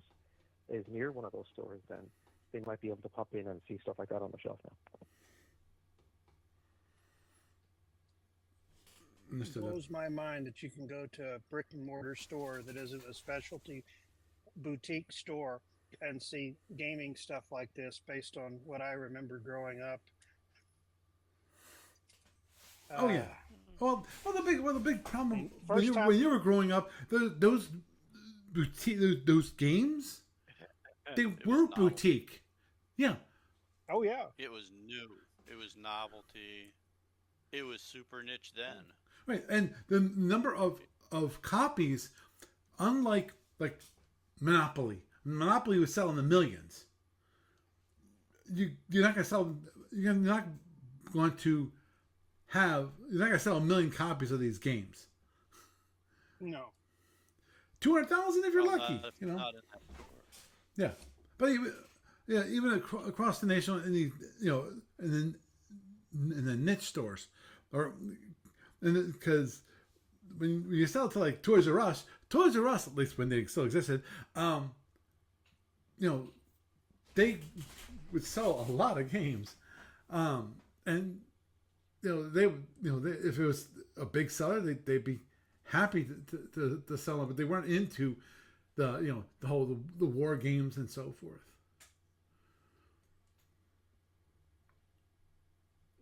is near one of those stores, then they might be able to pop in and see stuff like that on the shelf now. It blows my mind that you can go to a brick and mortar store that isn't a specialty boutique store and see gaming stuff like this based on what I remember growing up. Oh yeah. Well, the big problem when you were growing up, those boutique, those games, they were boutique. Yeah. Oh yeah. It was new. It was novelty. It was super niche then. Right, and the number of copies, unlike like Monopoly was selling the millions. You're not going to sell. You're not going to sell 1 million copies of these games. No. 200,000 if you're lucky. You know. Not in that store. Yeah, but even across the nation, in the in the niche stores, because when you sell it to like Toys R Us, at least when they still existed, they would sell a lot of games, and they if it was a big seller, they'd be happy to sell them, but they weren't into the the war games and so forth.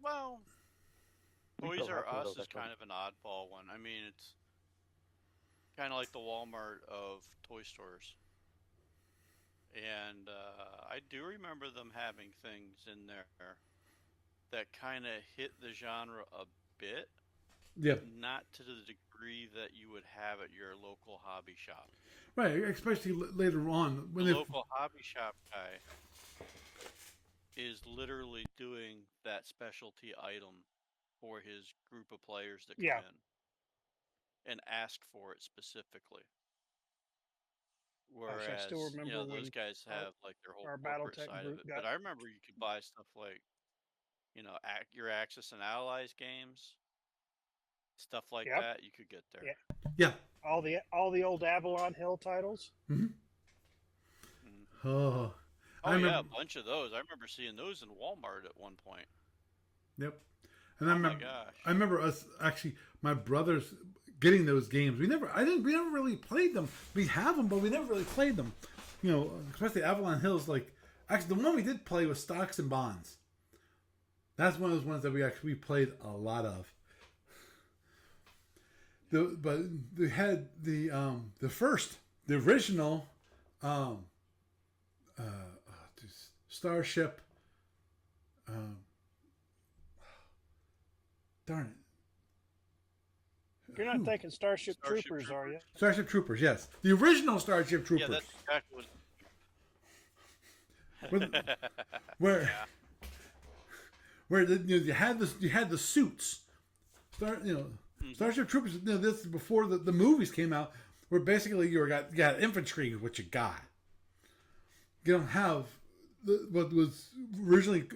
Well, Toys R Us is kind of an oddball one. I mean, it's kind of like the Walmart of toy stores. And I do remember them having things in there that kind of hit the genre a bit. Yeah. Not to the degree that you would have at your local hobby shop. Right, especially later on. When the local hobby shop guy is literally doing that specialty item for his group of players that come in and ask for it specifically. Whereas, I still remember those guys have like their whole corporate side of it. But I remember you could buy stuff like, your Axis and Allies games, stuff like that. You could get there. Yeah. All the old Avalon Hill titles. Mm-hmm. Mm-hmm. Oh. A bunch of those. I remember seeing those in Walmart at one point. Yep. And my gosh. I remember my brothers getting those games. We never really played them. We have them, but we never really played them. Especially Avalon Hills. Actually, the one we did play was Stocks and Bonds. That's one of those ones that we played a lot of. But they had the original Starship. Darn it! You're not thinking Starship Troopers, are you? Starship Troopers, yes, the original Starship Troopers. Yeah, that's exactly where you had the suits. Starship Troopers. This is before the movies came out, where basically you got infantry, what you got. You don't have what was originally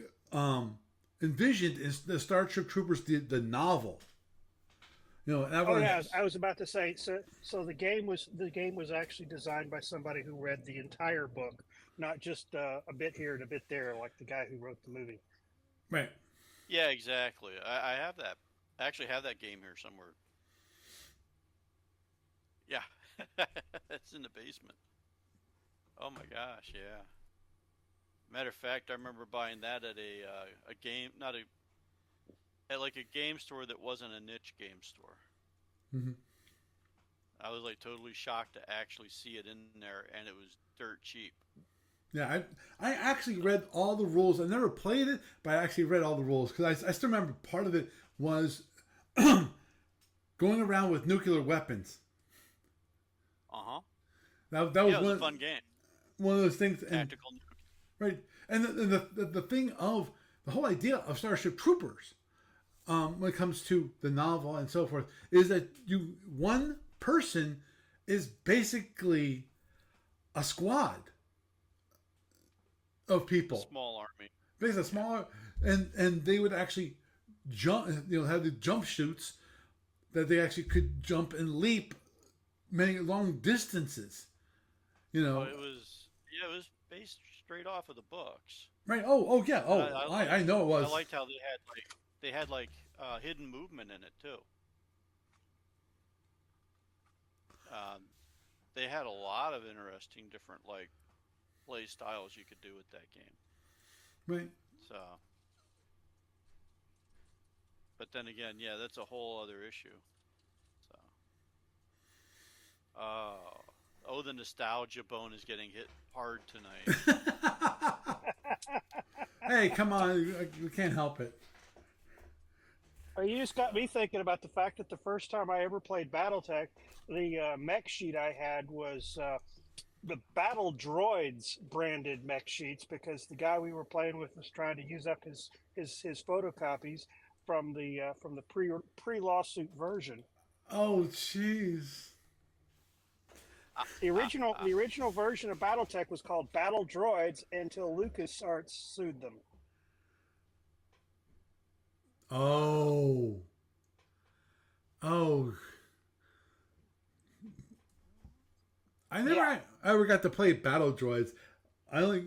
envisioned is the Starship Troopers, the novel. I was about to say. So the game was actually designed by somebody who read the entire book, not just a bit here and a bit there, like the guy who wrote the movie. Right. Yeah, exactly. I have that. I actually have that game here somewhere. Yeah, it's in the basement. Oh my gosh, yeah. Matter of fact, I remember buying that at a game, at like a game store that wasn't a niche game store. Mm-hmm. I was like totally shocked to actually see it in there, and it was dirt cheap. Yeah, I actually read all the rules. I never played it, but I actually read all the rules because I still remember part of it was going around with nuclear weapons. That was a fun game. One of those things. Tactical. Right, and the thing of the whole idea of Starship Troopers when it comes to the novel and so forth, is that one person is basically a squad of people. Small army. Basically, a smaller, and they would actually jump. Have the jump chutes that they actually could jump and leap many long distances. Oh, it was based straight off of the books. Right. Oh yeah. Oh, I know it was. I liked how they had hidden movement in it too. They had a lot of interesting different play styles you could do with that game. Right. So, but then again, yeah, that's a whole other issue. So, the nostalgia bone is getting hit hard tonight. Hey, come on, we can't help it. You just got me thinking about the fact that the first time I ever played BattleTech, the mech sheet I had was the Battle Droids branded mech sheets because the guy we were playing with was trying to use up his photocopies from the pre lawsuit version. Oh, jeez. The original version of BattleTech was called Battle Droids until LucasArts sued them. Oh. I never ever got to play Battle Droids. I only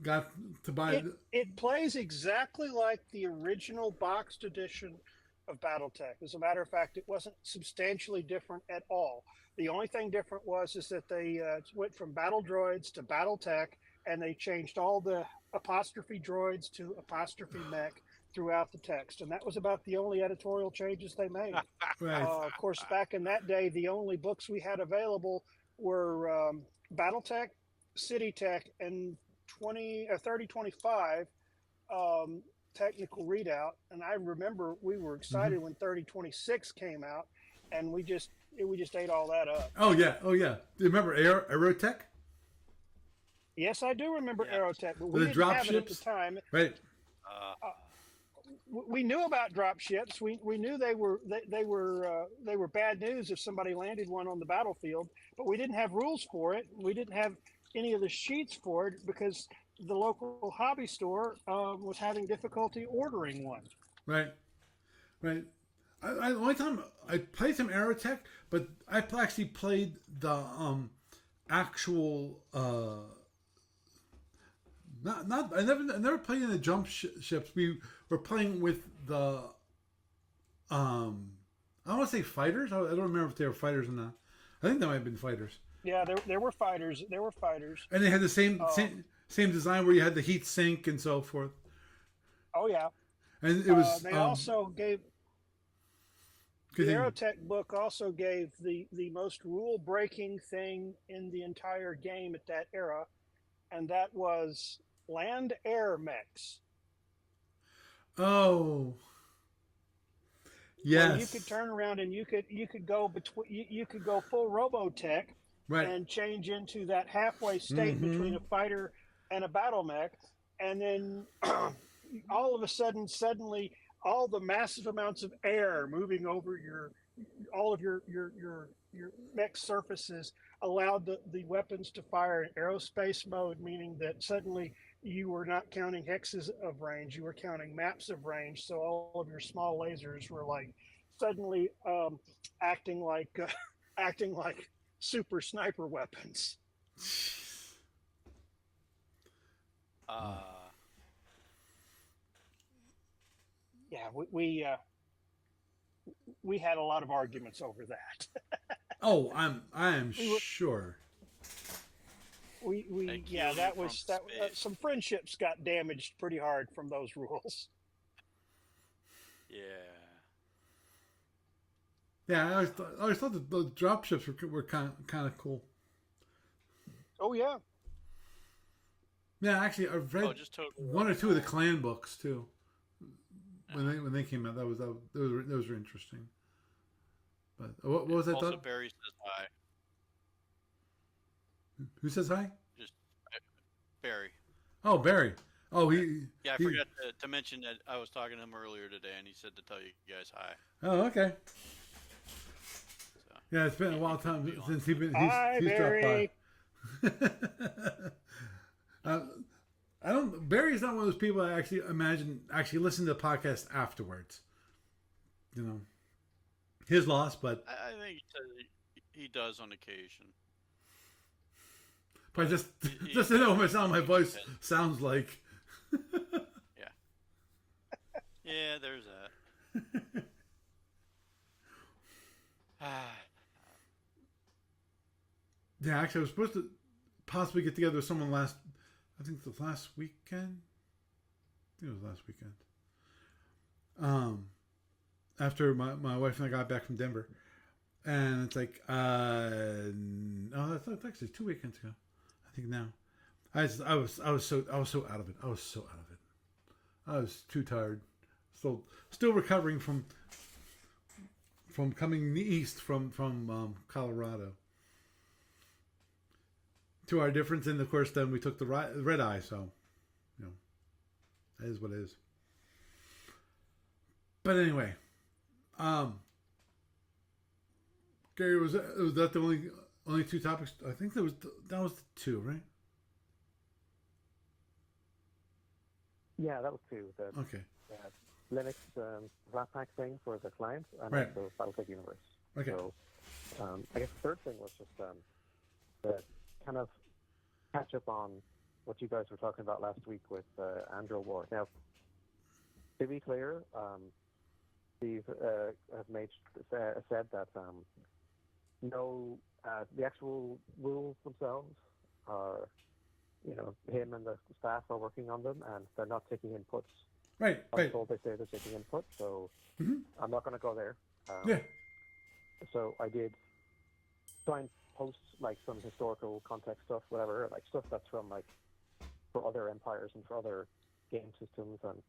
got to buy it plays exactly like the original boxed edition of BattleTech. As a matter of fact, it wasn't substantially different at all. The only thing different is that they went from Battle Droids to BattleTech, and they changed all the apostrophe droids to apostrophe mech throughout the text, and that was about the only editorial changes they made. Right. Of course, back in that day, the only books we had available were BattleTech, CityTech, and 3025 technical readout. And I remember we were excited when 3026 came out, and we just ate all that up. Oh yeah. Do you remember Aerotech? Yes, I do remember Aerotech, but we didn't drop have ships? it at the time. Right. We knew about drop ships. We knew they were bad news if somebody landed one on the battlefield, but we didn't have rules for it. We didn't have any of the sheets for it because the local hobby store was having difficulty ordering one. Right. The only time I played some Aerotech, but I actually played the actual. I never played in the jump ships. We were playing with the. I don't want to say fighters. I don't remember if they were fighters or not. I think they might have been fighters. Yeah, there were fighters. There were fighters. And they had the same design where you had the heat sink and so forth. Oh yeah. And it was. They also gave. The Aerotech book also gave the most rule-breaking thing in the entire game at that era, and that was land-air mechs. Oh. Yes. Where you could turn around and you could go full Robotech, right, and change into that halfway state between a fighter and a battle mech, and then all of a sudden, suddenly, all the massive amounts of air moving over all of your mech surfaces allowed the weapons to fire in aerospace mode, meaning that suddenly you were not counting hexes of range, you were counting maps of range. So all of your small lasers were suddenly acting like super sniper weapons. Yeah, we had a lot of arguments over that. Oh, I am sure. That was some friendships got damaged pretty hard from those rules. Yeah. Yeah, I always thought that the drop ships were kind of cool. Oh yeah. Yeah, actually, I've read one or two of the clan books too. When they came out, those were interesting. But what was that? Also, Barry says hi. Who says hi? Just Barry. Oh, Barry. Oh, he. Yeah, I he, forgot to mention that I was talking to him earlier today, and he said to tell you guys hi. Oh, okay. So Yeah, it's been a while he couldn't be time on since tonight. Hi, he's dropped by. Barry. I don't. Barry's not one of those people I actually imagine actually listen to the podcast afterwards. You know, his loss, but I think he said he does on occasion. just He just to know what my he voice depends. sounds like. Yeah. Yeah, there's that. Yeah, actually, I was supposed to possibly get together with someone last. I think the last weekend. I think it was last weekend. After my wife and I got back from Denver, and it's like, no, that's actually 2 weekends ago. I think now. I was so out of it. I was so out of it. I was too tired. Still recovering from coming east from Colorado. To our difference, and of course, then we took the red eye. So, you know, that is what it is. But anyway, Gary, was that the only two topics? I think that was the two, right? Yeah, that was two. The Okay. Linux Flatpak thing for the client, and Right. also Battletech Universe. Okay. So I guess the third thing was just the kind of catch up on what you guys were talking about last week with Andro War. Now, to be clear, Steve has said that no, the actual rules themselves are, him and the staff are working on them, and they're not taking inputs. Right. I'm Right. told they say they're taking input, so I'm not going to go there. Yeah. So I did try and post like some historical context stuff, whatever, like stuff that's from like for other empires and for other game systems, and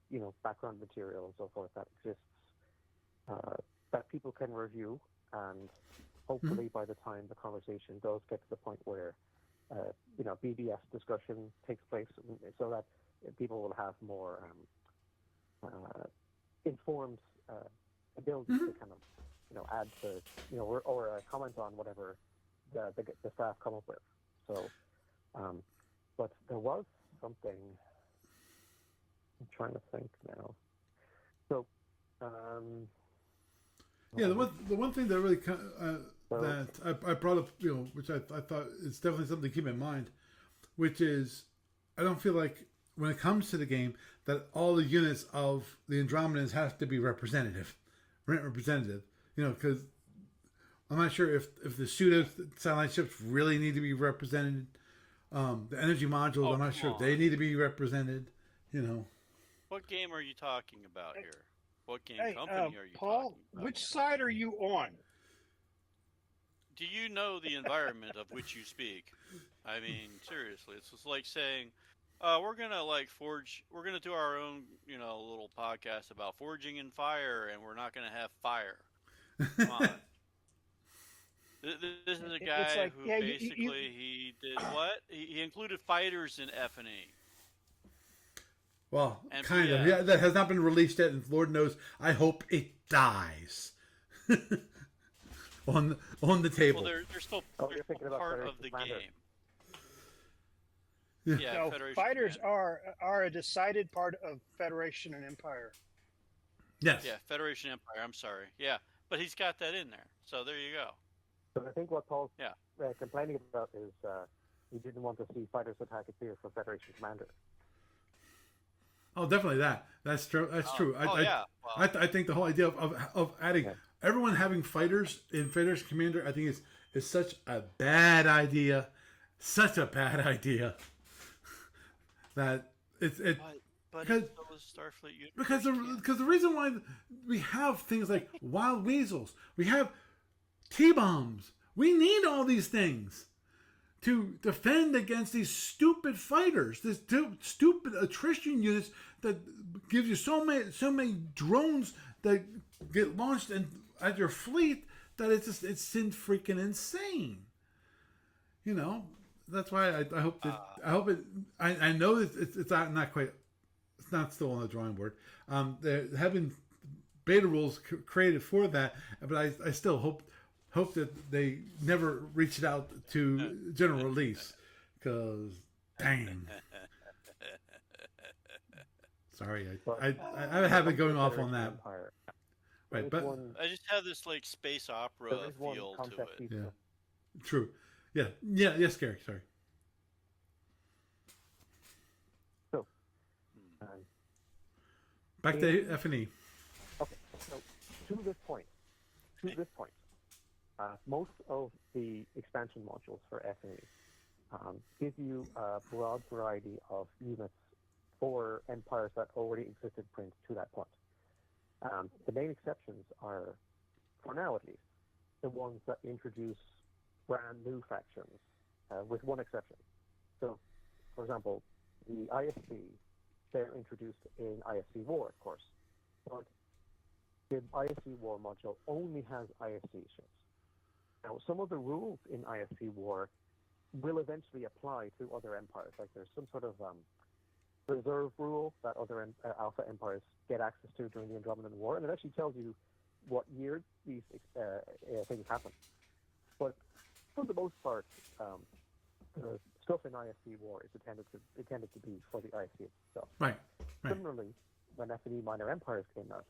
background material and so forth that exists that people can review, and hopefully by the time the conversation does get to the point where BBS discussion takes place, so that people will have more informed ability to kind of add to or comment on whatever the staff come up with. So, but there was something. I'm trying to think now. So, Yeah, the one thing that really that I brought up, which I thought is definitely something to keep in mind, which is I don't feel like when it comes to the game that all the units of the Andromedans have to be representative, because I'm not sure if the pseudo satellite ships really need to be represented. The energy modules, I'm not sure if they need to be represented. What game are you talking about here? What game Hey, company are you Paul, talking about? which side are you on? Do you know the environment of which you speak? I mean, seriously, it's just like saying, we're gonna do our own, little podcast about forging in fire, and we're not gonna have fire. Come on. This is a guy like, who yeah, basically he did what? He included fighters in F&E. Well, And kind of. PS. Yeah, that has not been released yet, and Lord knows, I hope it dies on the table. Well, they're still you're thinking about part Federation of the Commander. game. Yeah. Yeah, No, Federation fighters Commander. are a decided part of Federation and Empire. Yes. Yeah, Federation Empire. I'm sorry. Yeah, but he's got that in there. So there you go. But I think what Paul's Yeah. complaining about is he didn't want to see fighters attack appear for Federation Commander. Oh, definitely that. That's true. That's true. yeah. Well, I think the whole idea of adding everyone having fighters in Federation Commander, I think is such a bad idea. Such a bad idea. That it. But because- so is Starfleet Universe. Because the reason why we have things like wild weasels, we have T-bombs, we need all these things to defend against these stupid fighters, this stupid attrition units that give you so many drones that get launched at your fleet that it's freaking insane. That's why I hope that I know that it's not quite not still on the drawing board. There have been beta rules created for that, but I still hope that they never reach it out to general release, because dang. Sorry, I have been going off on that. Right, but I just have this like space opera feel to it. Yeah, true. Yes, Gary. Sorry. So, back to F&E. Okay, so to this point, most of the expansion modules for F&E give you a broad variety of units for empires that already existed print to that point. The main exceptions are, for now at least, the ones that introduce brand new factions, with one exception. So, for example, the ISC, they're introduced in ISC War, of course. But the ISC War module only has ISC ships. Now, some of the rules in ISC War will eventually apply to other empires. Like there's some sort of reserve rule that other alpha empires get access to during the Andromedan War, and it actually tells you what year these things happen. But for the most part, the stuff in ISC War is intended to be for the ISC itself. Right. Similarly, when F&E Minor Empires came out,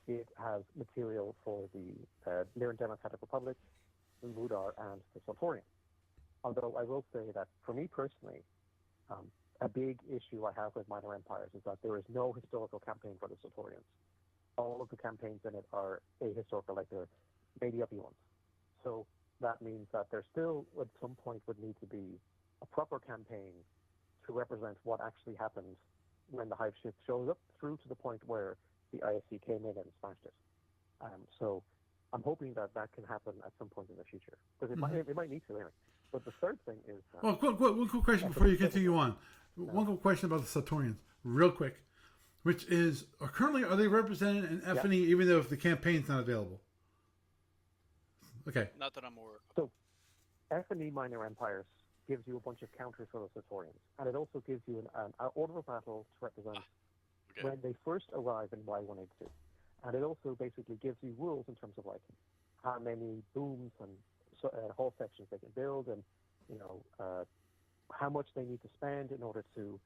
it has material for the Lyran Democratic Republic, the Mudar, and the Sultorian. Although I will say that for me personally, a big issue I have with Minor Empires is that there is no historical campaign for the Sultorians. All of the campaigns in it are ahistorical, like they're made-up ones. So that means that there still, at some point, would need to be a proper campaign to represent what actually happened when the Hive ship shows up through to the point where the ISC came in and smashed it. So I'm hoping that can happen at some point in the future. Because it might need to, anyway. But the third thing is... one quick question before you continue on. One quick question about the Sultorians, real quick, which is, currently, are they represented in F&E even though if the campaign's not available? Okay. Not that I'm aware of. So, F&E Minor Empires gives you a bunch of counters for the Sultorians. And it also gives you an order of battle to represent when they first arrive in Y182. And it also basically gives you rules in terms of, like, how many booms and hull sections they can build, and how much they need to spend in order to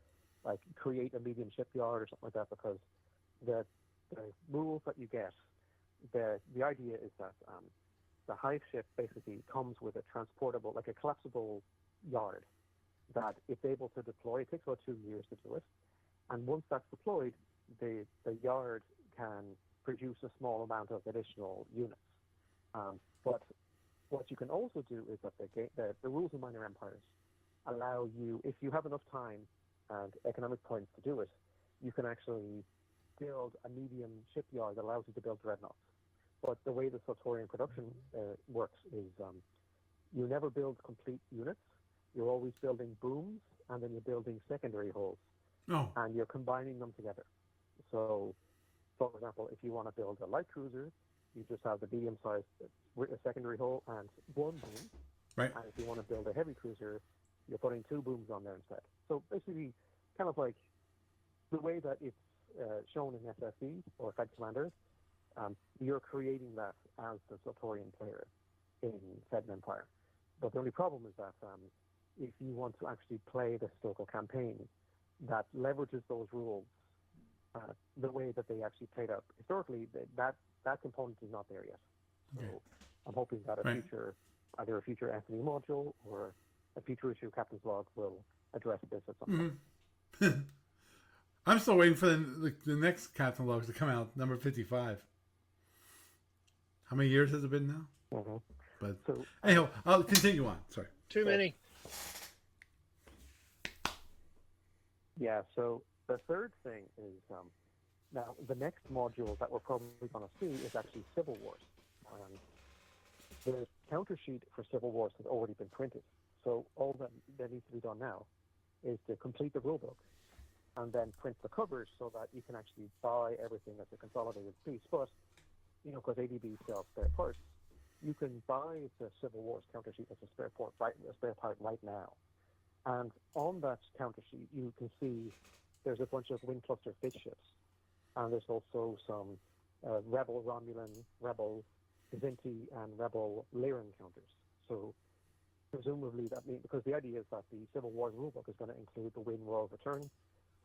like create a medium shipyard or something like that. Because the rules that you get, the idea is that the Hive ship basically comes with a transportable, like a collapsible yard that it's able to deploy. It takes about 2 years to do it, and once that's deployed, the yard can produce a small amount of additional units. But what you can also do is that the rules of Minor Empires allow you, if you have enough time and economic points to do it, you can actually build a medium shipyard that allows you to build dreadnoughts. But the way the Sultorian production works is you never build complete units. You're always building booms, and then you're building secondary hulls. And you're combining them together. So, for example, if you want to build a light cruiser, you just have the medium-sized secondary hull and one boom. Right. And if you want to build a heavy cruiser, you're putting 2 booms on there instead. So basically, kind of like the way that it's shown in SFB or Fed Commander, you're creating that as the Sultorian player in Fed Empire. But the only problem is that if you want to actually play the historical campaign that leverages those rules the way that they actually played out historically, that component is not there yet. So I'm hoping that either a future Anthony module or a future issue of Captain's Log will address this at some point. I'm still waiting for the next Captain's Log to come out, number 55. How many years has it been now? Mm-hmm. But anyhow, I'll continue on. Sorry. Too many. Yeah, so the third thing is now the next module that we're probably going to see is actually Civil Wars. The counter sheet for Civil Wars has already been printed. So all that needs to be done now is to complete the rulebook and then print the covers so that you can actually buy everything as a consolidated piece. But, because ADB sells spare parts, you can buy the Civil Wars counter sheet as a spare part right now. And on that counter sheet, you can see there's a bunch of wind cluster fish ships, and there's also some Rebel Romulan, Rebel Gazinti, and Rebel Lyran counters. So presumably that means, because the idea is that the Civil Wars rulebook is going to include the Win Royal Return,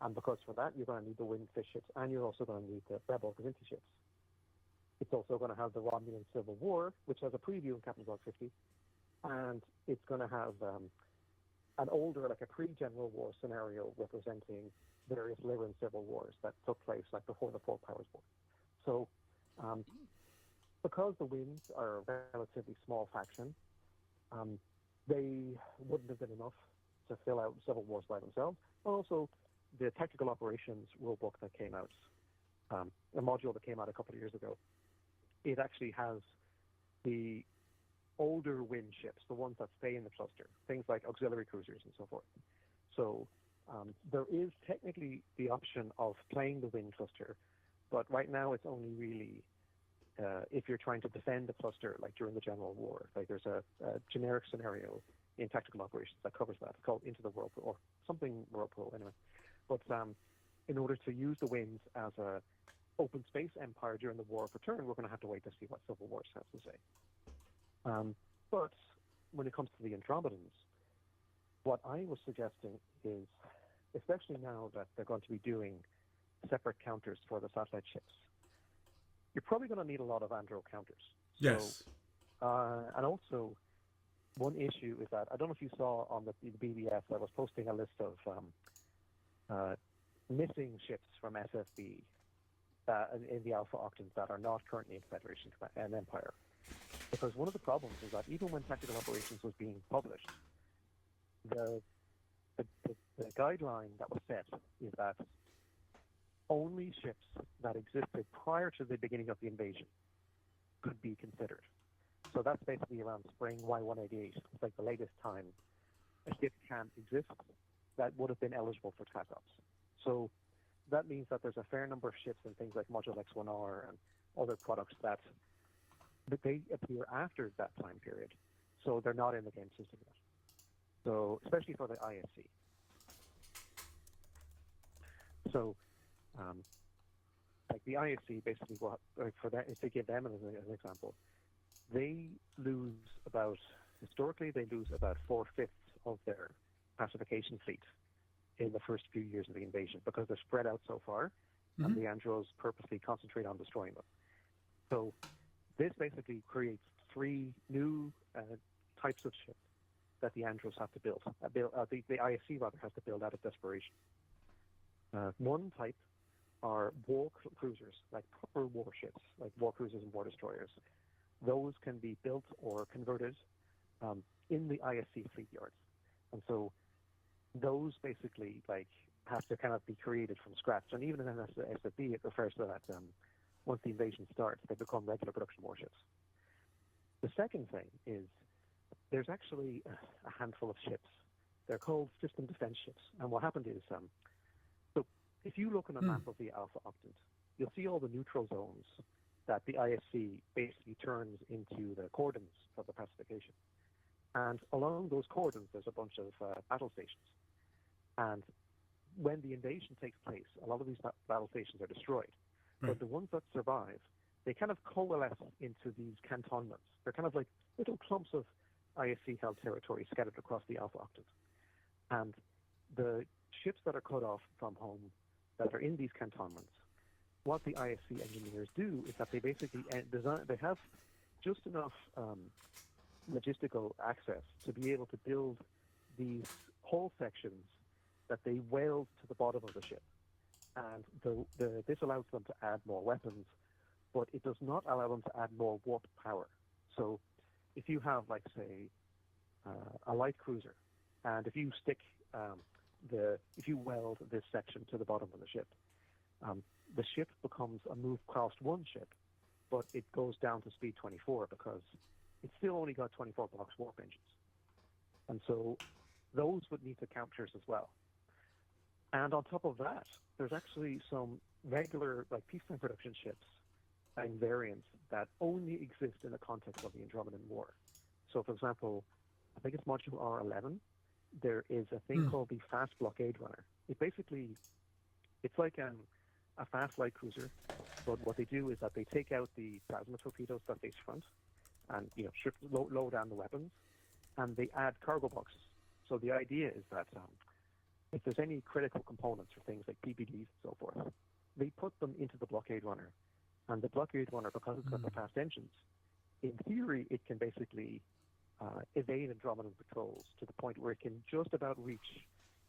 and because for that you're going to need the Wind Fish ships, and you're also going to need the Rebel Gazinti ships. It's also going to have the Romulan Civil War, which has a preview in Captain's Log 50, and it's going to have an older, like a pre-General War scenario representing various Lyran civil wars that took place like before the Four Powers War. So because the Winds are a relatively small faction, they wouldn't have been enough to fill out civil wars by themselves. And also, the Tactical Operations rulebook that came out, a module that came out a couple of years ago, it actually has the older wind ships, the ones that stay in the cluster, things like auxiliary cruisers and so forth. So there is technically the option of playing the wind cluster, but right now it's only really if you're trying to defend the cluster, like during the General War. Like there's a generic scenario in Tactical Operations that covers that. It's called Into the Whirlpool, or something Whirlpool anyway. But in order to use the winds as a open space empire during the War of Return, we're going to have to wait to see what Civil Wars has to say. But when it comes to the Andromedans, what I was suggesting is, especially now that they're going to be doing separate counters for the satellite ships, you're probably going to need a lot of Andro counters. Yes. So, and also, one issue is that, I don't know if you saw on the BBS, I was posting a list of missing ships from SFB in the Alpha Octans that are not currently in Federation and Empire. Because one of the problems is that even when Tactical Operations was being published, the guideline that was set is that only ships that existed prior to the beginning of the invasion could be considered. So that's basically around spring Y188. It's like the latest time a ship can exist that would have been eligible for TACOPS. So that means that there's a fair number of ships and things like Module X1R and other products that they appear after that time period. So they're not in the game system yet. So, especially for the ISC. So, like the ISC basically, for that, if they give them as an example, they lose about, historically, they lose about 4/5 of their pacification fleet in the first few years of the invasion because they're spread out so far, and the Andros purposely concentrate on destroying them. So, this basically creates 3 new types of ships that the Andros have to build. The ISC rather has to build out of desperation. One type are war cruisers, like proper warships, like war cruisers and war destroyers. Those can be built or converted in the ISC fleet yards, and so those basically like have to kind of be created from scratch. And even in SFB, it refers to that once the invasion starts, they become regular production warships. The second thing is there's actually a handful of ships. They're called system defense ships. And what happened is, so if you look on a map of the Alpha Octant, you'll see all the neutral zones that the ISC basically turns into the cordons for the pacification. And along those cordons, there's a bunch of battle stations. And when the invasion takes place, a lot of these battle stations are destroyed. Right. But the ones that survive, they kind of coalesce into these cantonments. They're kind of like little clumps of ISC-held territory scattered across the Alpha Octant. And the ships that are cut off from home that are in these cantonments, what the ISC engineers do is that they basically they have just enough logistical access to be able to build these hull sections that they weld to the bottom of the ship. And this allows them to add more weapons, but it does not allow them to add more warp power. So if you have, like, say, a light cruiser, and if you stick if you weld this section to the bottom of the ship becomes a move cost 1 ship, but it goes down to speed 24 because it's still only got 24 blocks warp engines. And so those would need to counters as well. And on top of that, there's actually some regular, like, peacetime production ships and variants that only exist in the context of the Andromedan War. So, for example, I think it's Module R11, there is a thing called the Fast Blockade Runner. It basically it's like a fast light cruiser, but what they do is that they take out the plasma torpedoes that face front, and lower down the weapons, and they add cargo boxes. So the idea is that if there's any critical components for things like PPDs and so forth, they put them into the blockade runner, and the blockade runner, because it's got the fast engines, in theory it can basically evade Andromedan patrols to the point where it can just about reach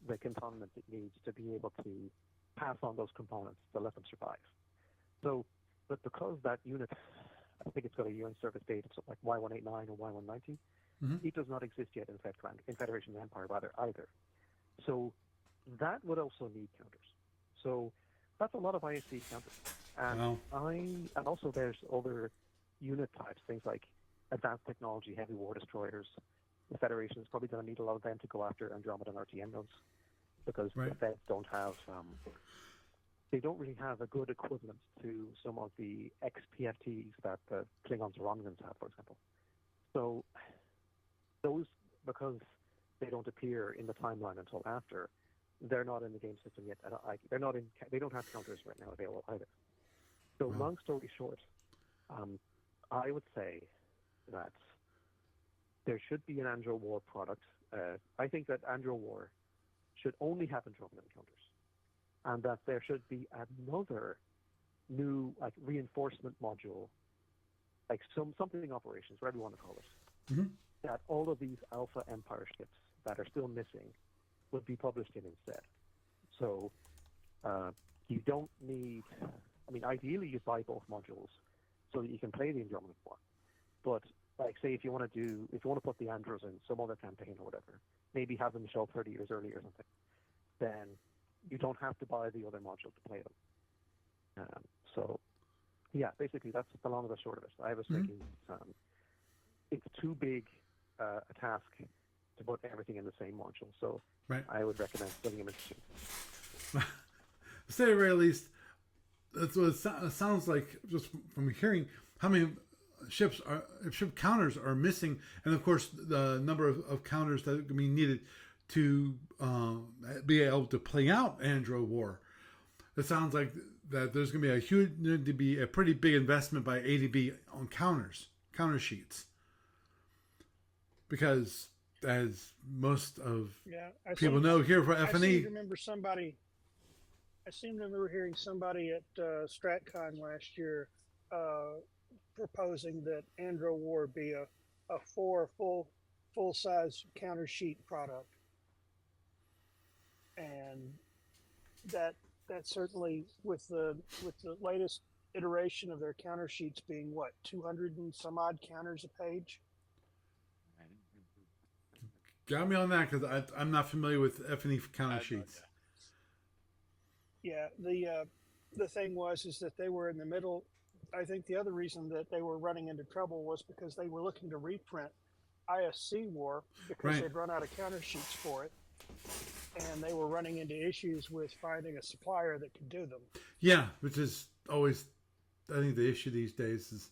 the cantonment it needs to be able to pass on those components to let them survive. So, but because that unit, I think it's got a UN service date of something like Y189 or Y190, it does not exist yet in Federation of Empire either. So that would also need counters. So that's a lot of ISC counters. And and also there's other unit types, things like advanced technology, heavy war destroyers. The Federation is probably going to need a lot of them to go after Andromeda and RTM nodes, because the Feds don't have, they don't really have a good equivalent to some of the XPFTs that the Klingons or Romulans have, for example. So those, because they don't appear in the timeline until after, they're not in the game system yet. They don't have counters right now available either. So long story short, I would say that there should be an Andro War product. I think that Andro War should only have Andromedan counters, and that there should be another new reinforcement module, like something operations, whatever you want to call it, that all of these Alpha Empire ships that are still missing would be published in instead. So you don't need, ideally you buy both modules so that you can play the Andromedan War. But say if you want to put the Andros in some other campaign or whatever, maybe have them show up 30 years early or something, then you don't have to buy the other module to play them. So yeah, basically that's the long and the short of it. I was thinking it's too big a task to put everything in the same module. So I would recommend splitting them into two. To say the very least, that's what it sounds like just from hearing how many ship counters are missing, and of course the number of counters that can be needed to be able to play out Andro War. It sounds like that there's going to be a pretty big investment by ADB on counter sheets, because as most of people know here for FNE, I seem to remember hearing somebody at StratCon last year proposing that Andro War be a full size counter sheet product, and that certainly with the latest iteration of their counter sheets being 200 and some odd counters a page. Got me on that, because I'm not familiar with FNE counter sheets. Yeah, the thing is that they were in the middle. I think the other reason that they were running into trouble was because they were looking to reprint ISC War, because they'd run out of counter sheets for it, and they were running into issues with finding a supplier that could do them. Yeah, which is always, I think, the issue these days is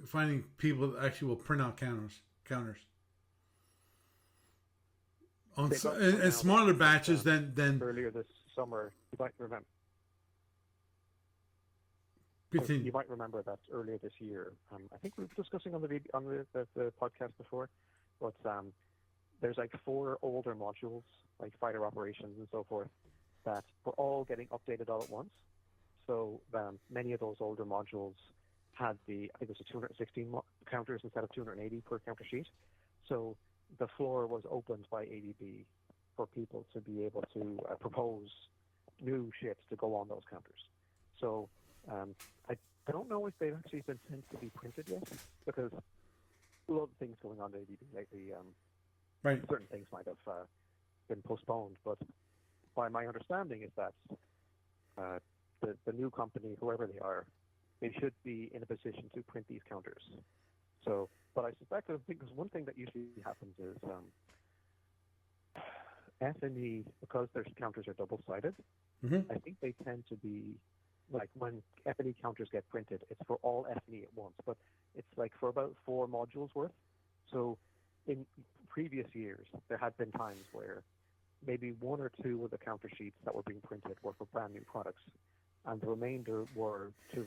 finding people that actually will print out counters. And smaller batches than earlier this summer. You might remember. Continue. You might remember that earlier this year. I think we were discussing on the podcast before, but there's 4 older modules, like fighter operations and so forth, that were all getting updated all at once. So many of those older modules had I think it was 216 counters instead of 280 per counter sheet. So the floor was opened by ADB for people to be able to propose new ships to go on those counters. So I don't know if they've actually been sent to be printed yet, because a lot of things going on at ADB lately. Certain things might have been postponed, but by my understanding is that the new company, whoever they are, they should be in a position to print these counters. So, but I suspect because one thing that usually happens is FNE, because their counters are double-sided, I think they tend to be when FNE counters get printed, it's for all FNE at once, but it's for about 4 modules worth. So in previous years, there had been times where maybe one or two of the counter sheets that were being printed were for brand new products, and the remainder were to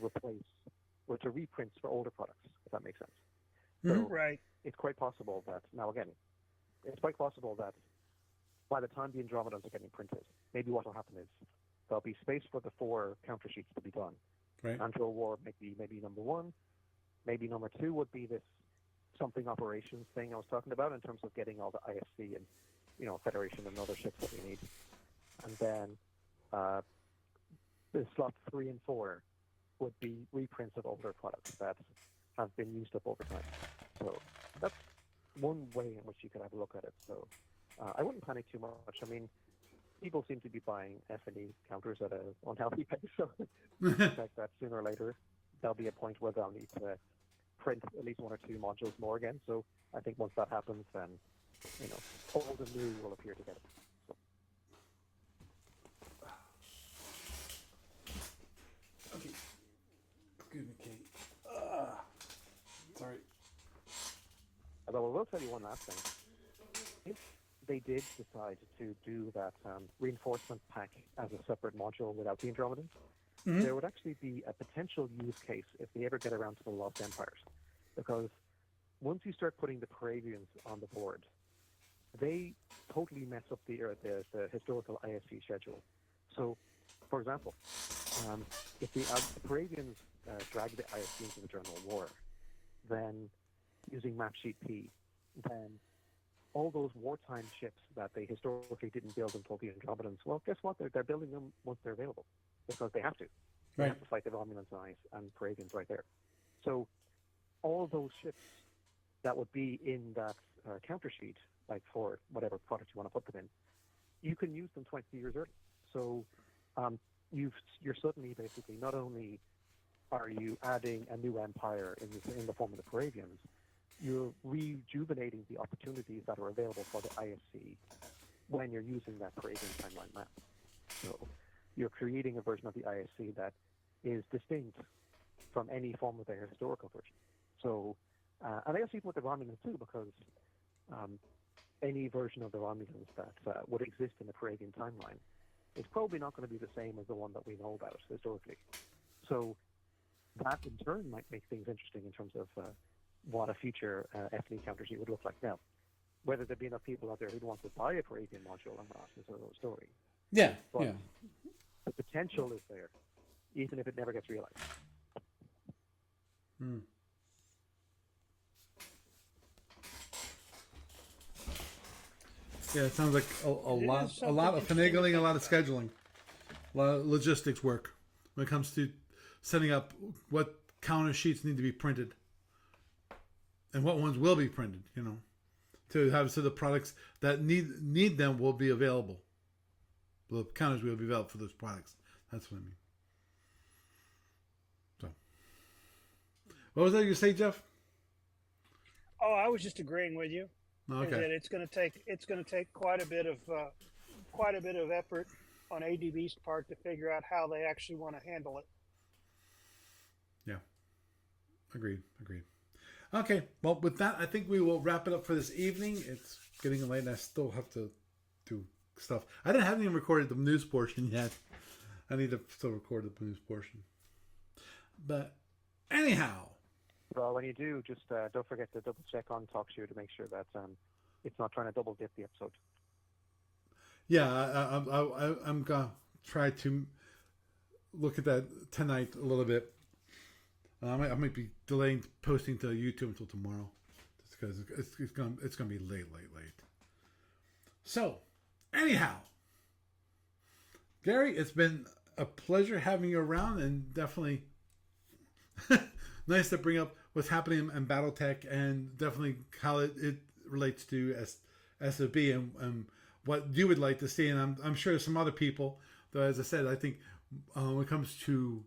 reprints for older products, if that makes sense. So Right. it's quite possible that, now again, it's quite possible that by the time the Andromedons are getting printed, maybe what will happen is there'll be space for the 4 counter sheets to be done. Right. Andro War maybe number 1, maybe number 2 would be this something operations thing I was talking about in terms of getting all the IFC and Federation and other ships that we need. And then the slots 3 and 4 would be reprints of older products that have been used up over time. So that's one way in which you could have a look at it. So I wouldn't panic too much. I mean, people seem to be buying F&E counters at an unhealthy pace, so expect that sooner or later there'll be a point where they'll need to print at least 1 or 2 modules more again. So I think once that happens, then old and new will appear together. So. Okay. Excuse me, Kate. Sorry. Although I will tell you one last thing. If they did decide to do that reinforcement pack as a separate module without the Andromedans, there would actually be a potential use case if they ever get around to the Lost Empires. Because once you start putting the Paravians on the board, they totally mess up the historical ISC schedule. So, for example, if the Paravians drag the ISC into the General War, then using map sheet P, then all those wartime ships that they historically didn't build until the Andromedans, well, guess what? They're building them once they're available because they have to. They have to fight the Romulans and Paravians right there. So all those ships that would be in that counter sheet, like for whatever product you want to put them in, you can use them 20 years early. So you're suddenly basically not only are you adding a new empire in the form of the Paravians, you're rejuvenating the opportunities that are available for the ISC when you're using that Paravian timeline map. So you're creating a version of the ISC that is distinct from any form of their historical version. So, and I guess even with the Romulans too, because any version of the Romulans that would exist in the Paravian timeline is probably not going to be the same as the one that we know about historically. So that in turn might make things interesting in terms of what a future F&E counter sheet would look like. Now, whether there'd be enough people out there who'd want to buy a Paravian module or not is another story. Yeah, but the potential is there, even if it never gets realized. Yeah, it sounds like a lot of finagling, a lot of scheduling, a lot of logistics work when it comes to setting up what counter sheets need to be printed and what ones will be printed. To have so the products that need them will be available. The counters will be available for those products. That's what I mean. So, what was that you say, Jeff? Oh, I was just agreeing with you. Okay. That it's going to take quite a bit of effort on ADB's part to figure out how they actually want to handle it. Yeah. Agreed. Okay. Well, with that, I think we will wrap it up for this evening. It's getting late and I still have to do stuff. I haven't even recorded the news portion yet. I need to still record the news portion. But anyhow. Well, when you do, just don't forget to double check on TalkShoe to make sure that it's not trying to double dip the episode. Yeah, I'm going to try to look at that tonight a little bit. I might be delaying posting to YouTube until tomorrow, just because it's going to be late. So, anyhow, Gary, it's been a pleasure having you around, and definitely nice to bring up what's happening in BattleTech and definitely how it relates to SFB and what you would like to see. And I'm sure there's some other people, though, as I said, I think when it comes to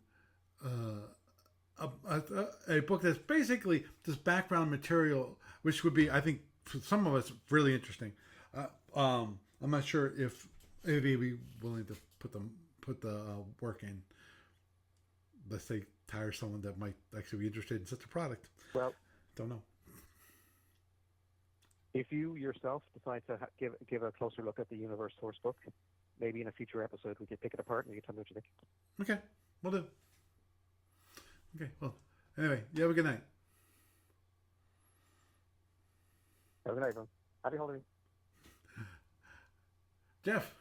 a book that's basically this background material, which would be, I think, for some of us, really interesting. I'm not sure if maybe we're willing to put the work in. Let's say hire someone that might actually be interested in such a product. Well, don't know. If you yourself decide to give a closer look at the Universe Source Book, maybe in a future episode we could pick it apart and you can tell me what you think. Okay, we'll do. Okay, well, anyway, you have a good night. Have a good night, everyone. Happy holidays. Jeff.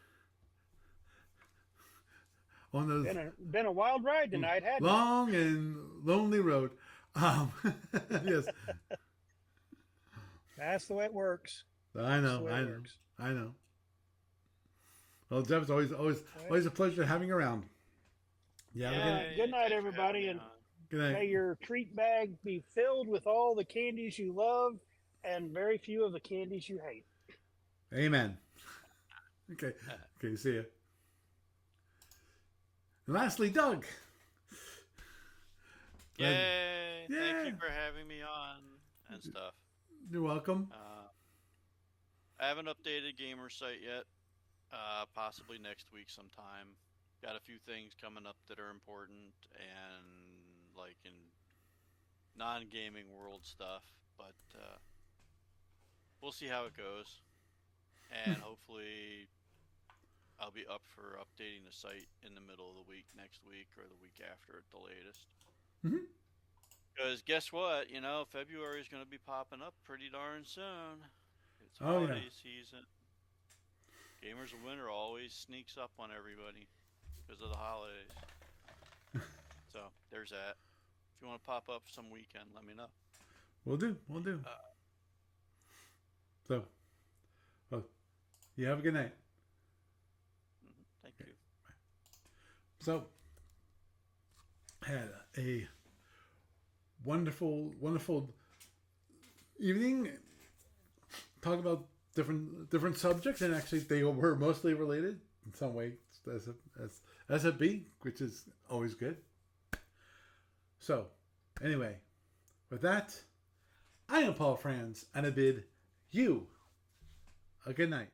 On those Been a wild ride tonight, hadn't it? long and lonely road. Yes. That's the way it works. I know. I know. Well, Jeff, it's always a pleasure having you around. Yeah. Good night, everybody, and good night. may your treat bag be filled with all the candies you love and very few of the candies you hate. Amen. Okay. See ya. And lastly, Doug. Yay! Thank you for having me on and stuff. You're welcome. I haven't updated Gamer site yet. Possibly next week sometime. Got a few things coming up that are important and like in non-gaming world stuff, but we'll see how it goes. And hopefully I'll be up for updating the site in the middle of the week next week or the week after at the latest. Because guess what? You know, February is going to be popping up pretty darn soon. It's holiday season. Gamers of Winter always sneaks up on everybody because of the holidays. So there's that. If you want to pop up some weekend, let me know. We'll do. So, well, you have a good night. Thank you. Bye. So, had a wonderful evening. Talk about different subjects, and actually they were mostly related in some way as SFB, which is always good. So, anyway, with that, I am Paul Franz, and I bid you a good night.